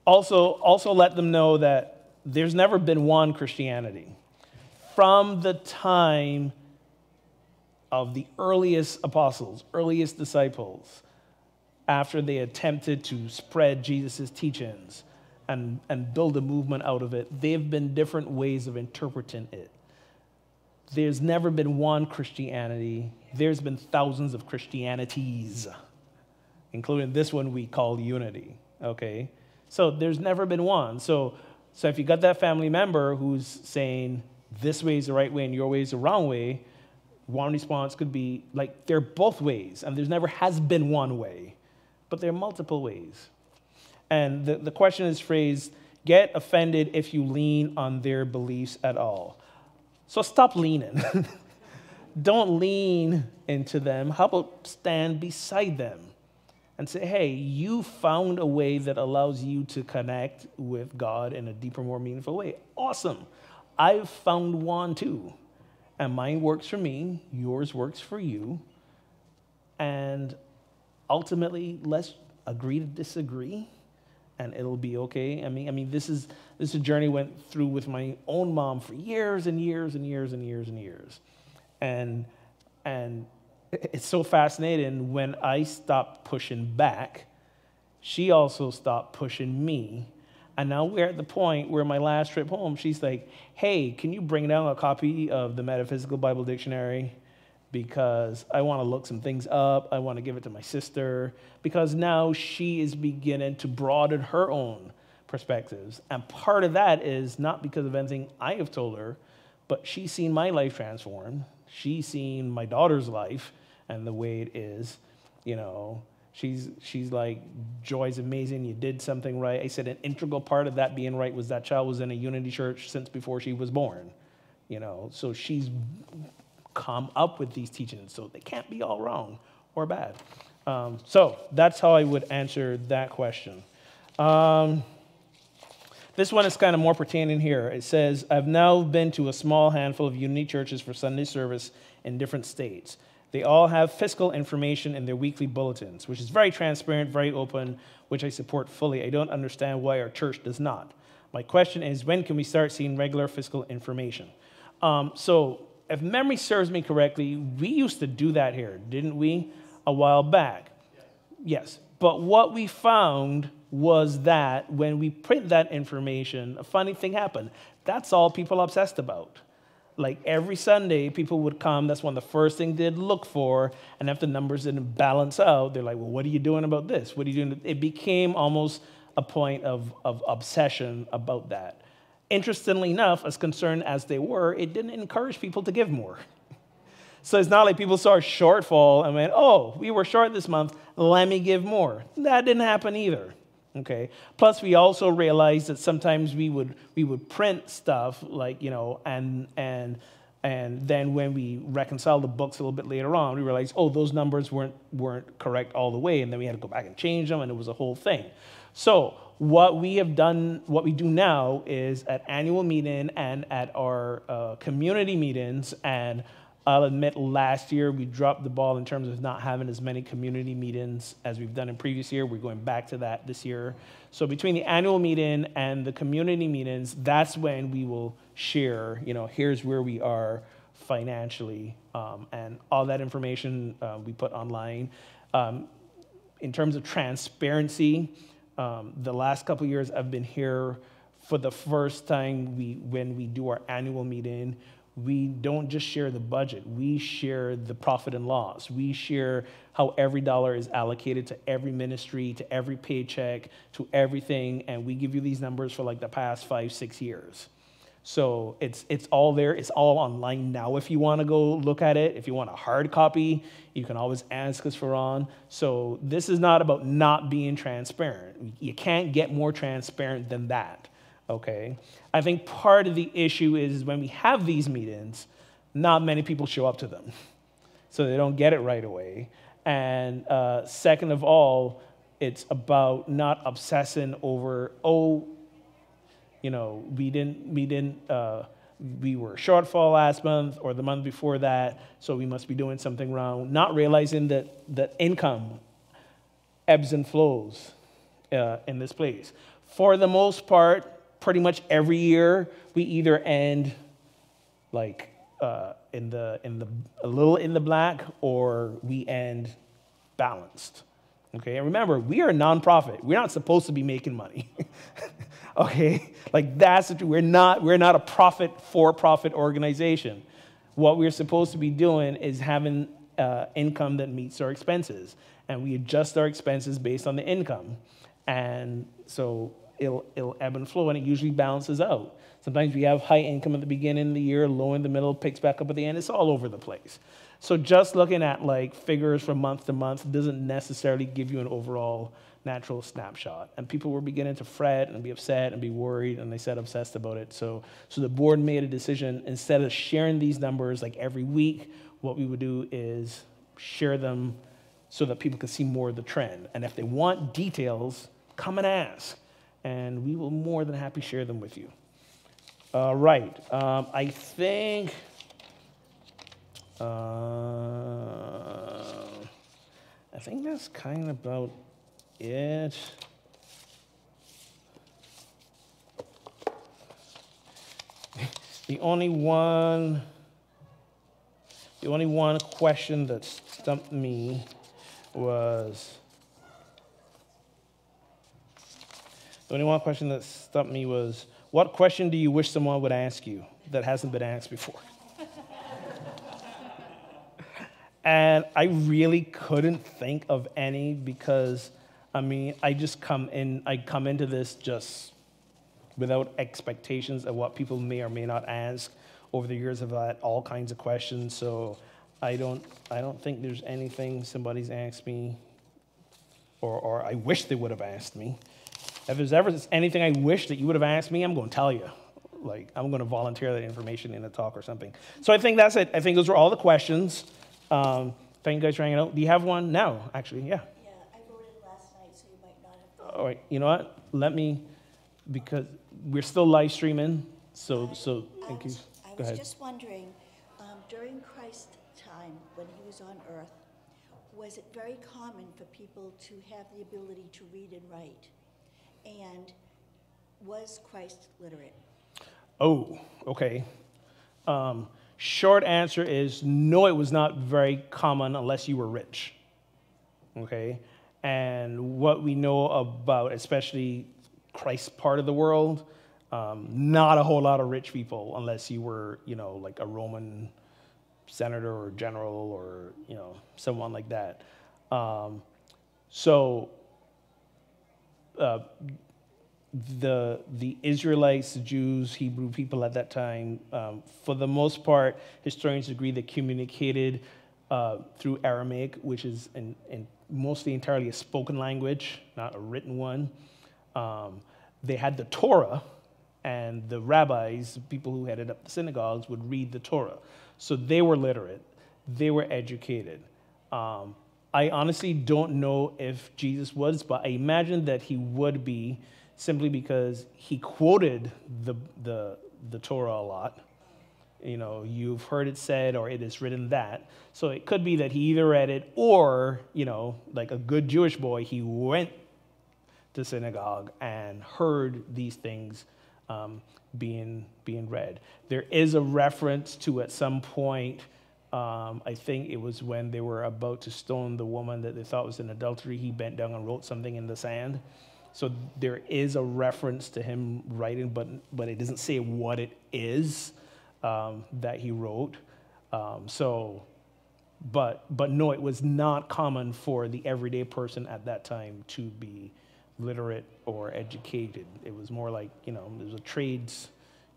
also let them know that there's never been one Christianity. From the time of the earliest apostles, earliest disciples, after they attempted to spread Jesus' teachings and build a movement out of it, there have been different ways of interpreting it. There's never been one Christianity. There's been thousands of Christianities, including this one we call unity, okay? So there's never been one. So if you got that family member who's saying this way is the right way and your way is the wrong way, one response could be like, they're both ways, and there's never has been one way, but there are multiple ways. And the question is phrased, get offended if you lean on their beliefs at all. So stop leaning. Don't lean into them. How about stand beside them and say, hey, you found a way that allows you to connect with God in a deeper, more meaningful way. Awesome. I've found one too. And mine works for me. Yours works for you. And ultimately, let's agree to disagree, and it'll be okay. I mean, this is a journey I went through with my own mom for years and years and years and years and years. And it's so fascinating. When I stopped pushing back, she also stopped pushing me. And now we're at the point where my last trip home, she's like, hey, can you bring down a copy of the Metaphysical Bible Dictionary? Because I want to look some things up. I want to give it to my sister. Because now she is beginning to broaden her own perspectives. And part of that is not because of anything I have told her, but she's seen my life transform. She's seen my daughter's life and the way it is. You know, she's like, Joy's amazing. You did something right. I said an integral part of that being right was that child was in a Unity church since before she was born. You know, so she's come up with these teachings, so they can't be all wrong or bad. So that's how I would answer that question. This one is kind of more pertaining here. It says, I've now been to a small handful of Unity churches for Sunday service in different states. They all have fiscal information in their weekly bulletins, which is very transparent, very open, which I support fully. I don't understand why our church does not. My question is, when can we start seeing regular fiscal information? So if memory serves me correctly, we used to do that here, didn't we, a while back? Yes. But what we found was that when we print that information, a funny thing happened. That's all people obsessed about. Like every Sunday, people would come. That's one of the first things they'd look for. And if the numbers didn't balance out, they're like, well, what are you doing about this? What are you doing? It became almost a point of obsession about that. Interestingly enough, as concerned as they were, it didn't encourage people to give more. So it's not like people saw a shortfall and went, oh, we were short this month, let me give more. That didn't happen either. Okay. Plus, we also realized that sometimes we would print stuff like, you know, and then when we reconciled the books a little bit later on, we realized, oh, those numbers weren't correct all the way, and then we had to go back and change them, and it was a whole thing. So what we do now is at annual meeting and at our community meetings, and I'll admit last year we dropped the ball in terms of not having as many community meetings as we've done in previous year. We're going back to that this year. So between the annual meeting and the community meetings, that's when we will share, you know, here's where we are financially, and all that information we put online. In terms of transparency, the last couple of years I've been here for the first time when we do our annual meeting, we don't just share the budget, we share the profit and loss. We share how every dollar is allocated to every ministry, to every paycheck, to everything, and we give you these numbers for like the past 5-6 years. So it's all there. It's all online now if you want to go look at it. If you want a hard copy, you can always ask us for on. So this is not about not being transparent. You can't get more transparent than that, okay? I think part of the issue is when we have these meetings, not many people show up to them. So they don't get it right away. And second of all, it's about not obsessing over, oh, you know, we didn't we were shortfall last month or the month before that, so we must be doing something wrong, not realizing that income ebbs and flows in this place. For the most part, pretty much every year, we either end like a little in the black, or we end balanced. Okay, and remember, we are a nonprofit. We're not supposed to be making money. Okay, like that's we're not a for-profit organization. What we're supposed to be doing is having income that meets our expenses, and we adjust our expenses based on the income, and so it'll ebb and flow, and it usually balances out. Sometimes we have high income at the beginning of the year, low in the middle, picks back up at the end. It's all over the place. So just looking at like figures from month to month doesn't necessarily give you an overall natural snapshot. And people were beginning to fret and be upset and be worried, and they said obsessed about it. So the board made a decision, instead of sharing these numbers like every week, what we would do is share them so that people could see more of the trend. And if they want details, come and ask, and we will more than happy share them with you. Right. I think that's kind of about it. The only one question that stumped me was what question do you wish someone would ask you that hasn't been asked before? And I really couldn't think of any, because, I mean, I come into this just without expectations of what people may or may not ask. Over the years, I've had all kinds of questions, so I don't think there's anything somebody's asked me, or I wish they would have asked me. If there's ever anything I wish that you would have asked me, I'm going to tell you. Like, I'm going to volunteer that information in a talk or something. So I think that's it. I think those were all the questions. Thank you guys for hanging out. Do you have one now, actually? Yeah. Yeah, I voted last night, so you might not have. All right. You know what? Because we're still live streaming, so thank you. I Go was ahead. just wondering, during Christ's time, when he was on earth, was it very common for people to have the ability to read and write? And was Christ literate? Oh, okay. Short answer is no, it was not very common unless you were rich. Okay? And what we know about, especially Christ's part of the world, not a whole lot of rich people unless you were, like a Roman senator or general or, someone like that. The Israelites, the Jews, Hebrew people at that time, for the most part, historians agree they communicated through Aramaic, which is mostly entirely a spoken language, not a written one. They had the Torah, and the rabbis, the people who headed up the synagogues, would read the Torah. So they were literate. They were educated. I honestly don't know if Jesus was, but I imagine that he would be, simply because he quoted the Torah a lot. You've heard it said, or it is written that. So it could be that he either read it, or, like a good Jewish boy, he went to synagogue and heard these things being read. There is a reference to, at some point, I think it was when they were about to stone the woman that they thought was in adultery, he bent down and wrote something in the sand. So there is a reference to him writing, but it doesn't say what it is that he wrote. But no, it was not common for the everyday person at that time to be literate or educated. It was more like, there was a trades,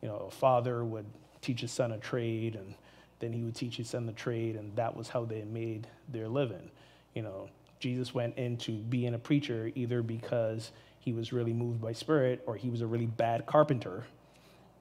a father would teach his son a trade, and then he would teach his son the trade, and that was how they made their living. Jesus went into being a preacher either because he was really moved by spirit, or he was a really bad carpenter,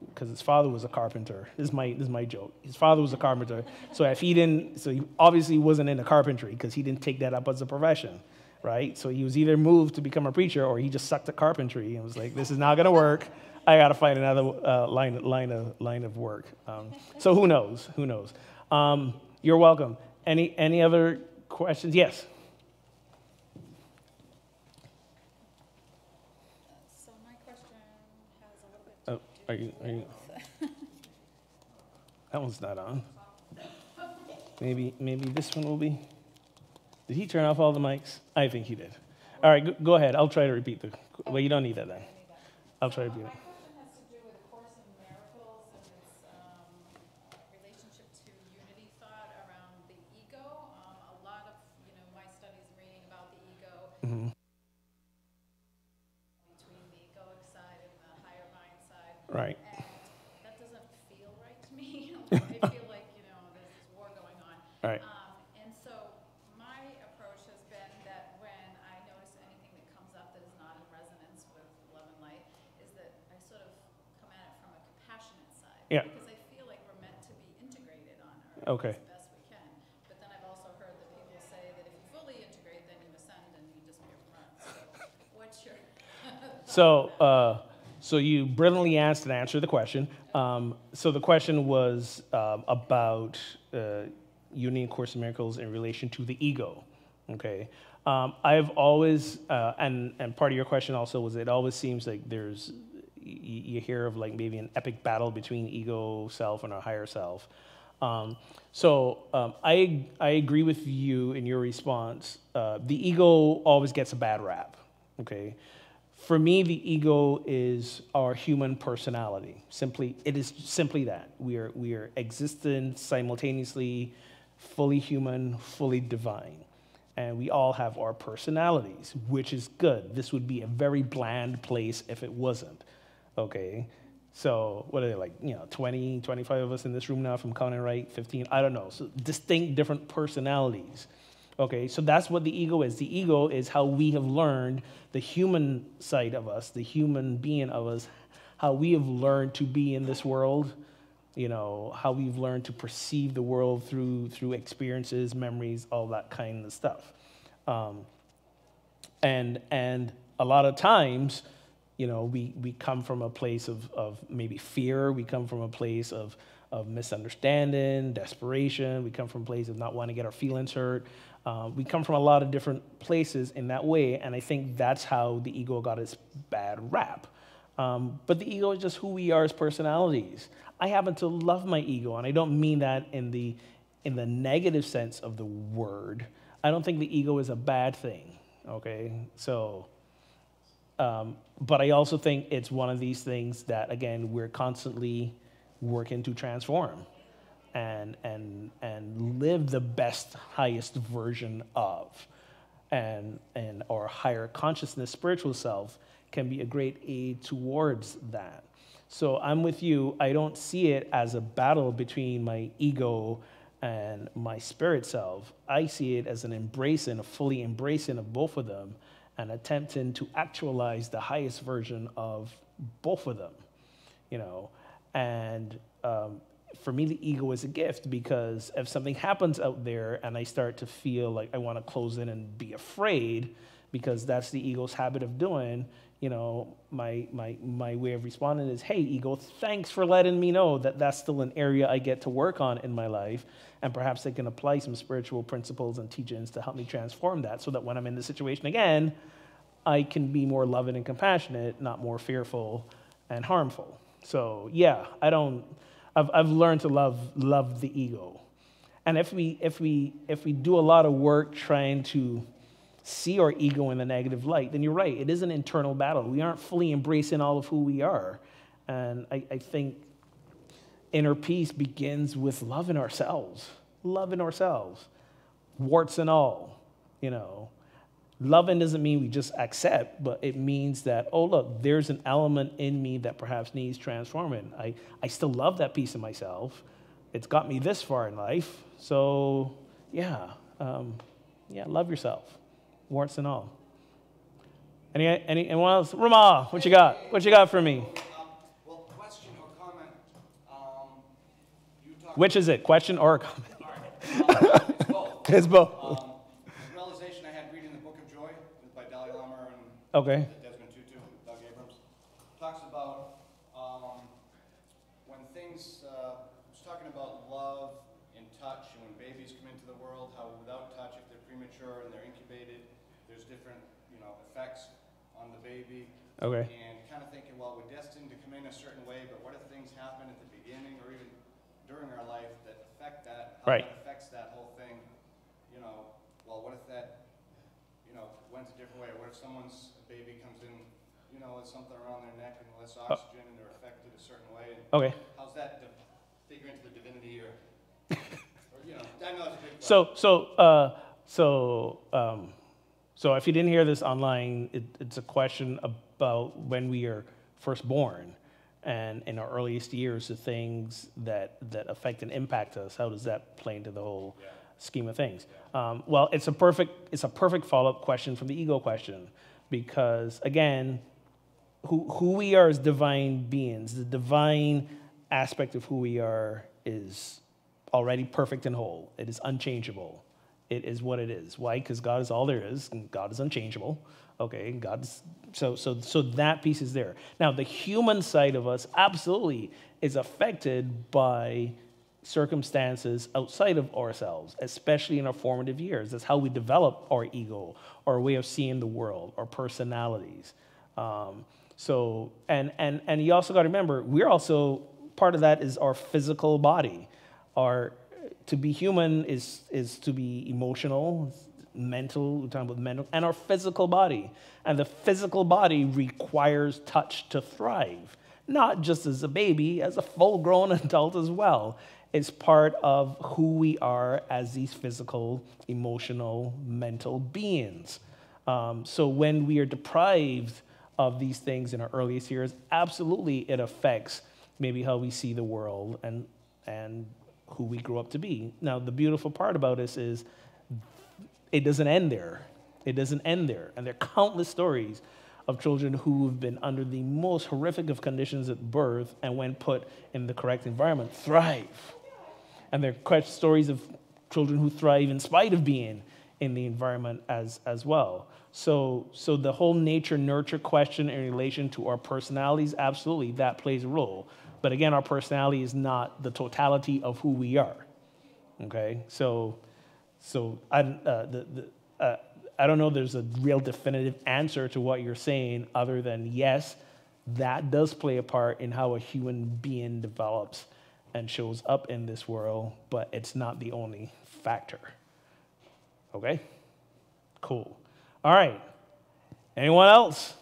because his father was a carpenter. This is my joke. His father was a carpenter. So he obviously wasn't into carpentry, because he didn't take that up as a profession. right? So he was either moved to become a preacher or he just sucked at carpentry and was like, this is not going to work. I got to find another line of work. So who knows? Who knows? You're welcome. Any other questions? Yes. So my question has a little bit to Are you? That one's not on. Maybe this one will be. Did he turn off all the mics? I think he did. All right, go ahead. I'll try to repeat the. Well, you don't need that then. I'll try to repeat it. My question has to do with A Course in Miracles and its relationship to unity thought around the ego. A lot of my studies reading about the ego between the egoic side and the higher mind side. Right. And that doesn't feel right to me. I feel like there's this war going on. Right. And so my approach has been that when I notice anything that comes up that is not in resonance with love and light, is that I sort of come at it from a compassionate side. Yeah. Because I feel like we're meant to be integrated on Earth Okay. as best we can. But then I've also heard that people say that if you fully integrate, then you ascend and you disappear from Earth. So what's your... So you brilliantly asked and answered the question. So the question was about Unity and Course in Miracles in relation to the ego. Okay. I've always, and part of your question also was, it always seems like you hear of like maybe an epic battle between ego self and our higher self. I agree with you in your response. The ego always gets a bad rap. Okay. For me, the ego is our human personality. It is simply that. We are existent simultaneously, fully human, fully divine. And we all have our personalities, which is good. This would be a very bland place if it wasn't. Okay? So what are they, like, 20, 25 of us in this room now, if I'm counting right, 15, I don't know. So distinct different personalities. Okay, so that's what the ego is. The ego is how we have learned the human side of us, the human being of us, how we have learned to be in this world, how we've learned to perceive the world through experiences, memories, all that kind of stuff. And a lot of times, we come from a place of maybe fear. We come from a place of misunderstanding, desperation. We come from a place of not wanting to get our feelings hurt. We come from a lot of different places in that way, and I think that's how the ego got its bad rap. But the ego is just who we are as personalities. I happen to love my ego, and I don't mean that in the negative sense of the word. I don't think the ego is a bad thing, okay? So, but I also think it's one of these things that, again, we're constantly working to transform and live the best, highest version of. And our higher consciousness, spiritual self, can be a great aid towards that. So I'm with you. I don't see it as a battle between my ego and my spirit self. I see it as a fully embracing of both of them and attempting to actualize the highest version of both of them, And for me, the ego is a gift, because if something happens out there and I start to feel like I want to close in and be afraid, because that's the ego's habit of doing, my way of responding is, hey, ego, thanks for letting me know that that's still an area I get to work on in my life, and perhaps I can apply some spiritual principles and teachings to help me transform that, so that when I'm in the situation again, I can be more loving and compassionate, not more fearful and harmful. So yeah, I've learned to love the ego. And if we do a lot of work trying to see our ego in the negative light, then you're right, it is an internal battle. We aren't fully embracing all of who we are. And I think inner peace begins with loving ourselves, warts and all, Loving doesn't mean we just accept, but it means that, oh, look, there's an element in me that perhaps needs transforming. I still love that piece of myself. It's got me this far in life. So, love yourself, warts and all. Anyone else? Rama, what you got? What you got for me? Well, question or comment. Which is it, question or comment? It's both. It's both. Realization I had reading the Book of Joy. Okay. Desmond Tutu, Doug Abrams, talks about when things, it's talking about love and touch, and when babies come into the world, how without touch, if they're premature and they're incubated, there's different, effects on the baby. Okay. And kind of thinking, well, we're destined to come in a certain way, but what if things happen at the beginning or even during our life that affect that, how Right. that affects that whole thing? Well, what if that, went a different way? Or what if someone's baby comes in, with something around their neck and less oxygen and they're affected a certain way? And Okay. how's that figure into the divinity or I know it's a big question. So if you didn't hear this online, it's a question about when we are first born and in our earliest years, the things that affect and impact us. How does that play into the whole scheme of things? Well, it's a perfect follow-up question from the ego question, because again, who we are as divine beings, the divine aspect of who we are is already perfect and whole. It is unchangeable. It is what it is. Why? Because God is all there is, and God is unchangeable. Okay, God's so that piece is there. Now, the human side of us absolutely is affected by circumstances outside of ourselves, especially in our formative years. That's how we develop our ego, our way of seeing the world, our personalities. And you also got to remember, we're also part of that is our physical body. To be human is to be emotional, mental. We're talking about mental, and our physical body. And the physical body requires touch to thrive, not just as a baby, as a full-grown adult as well. It's part of who we are as these physical, emotional, mental beings. So when we are deprived of these things in our earliest years, absolutely it affects maybe how we see the world and who we grow up to be. Now, the beautiful part about this is it doesn't end there. It doesn't end there. And there are countless stories of children who have been under the most horrific of conditions at birth and when put in the correct environment, thrive. And there are stories of children who thrive in spite of being in the environment as well. So the whole nature-nurture question in relation to our personalities, absolutely, that plays a role. But again, our personality is not the totality of who we are. Okay, so I don't know. There's a real definitive answer to what you're saying, other than yes, that does play a part in how a human being develops and shows up in this world, but it's not the only factor. Okay, cool. All right. Anyone else?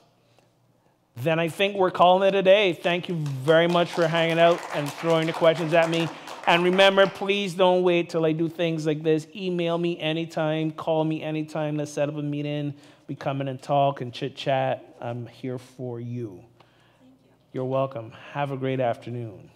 Then I think we're calling it a day. Thank you very much for hanging out and throwing the questions at me. And remember, please don't wait till I do things like this. Email me anytime, call me anytime. Let's set up a meeting. We come in and talk and chit-chat. I'm here for you. Thank you. You're welcome. Have a great afternoon.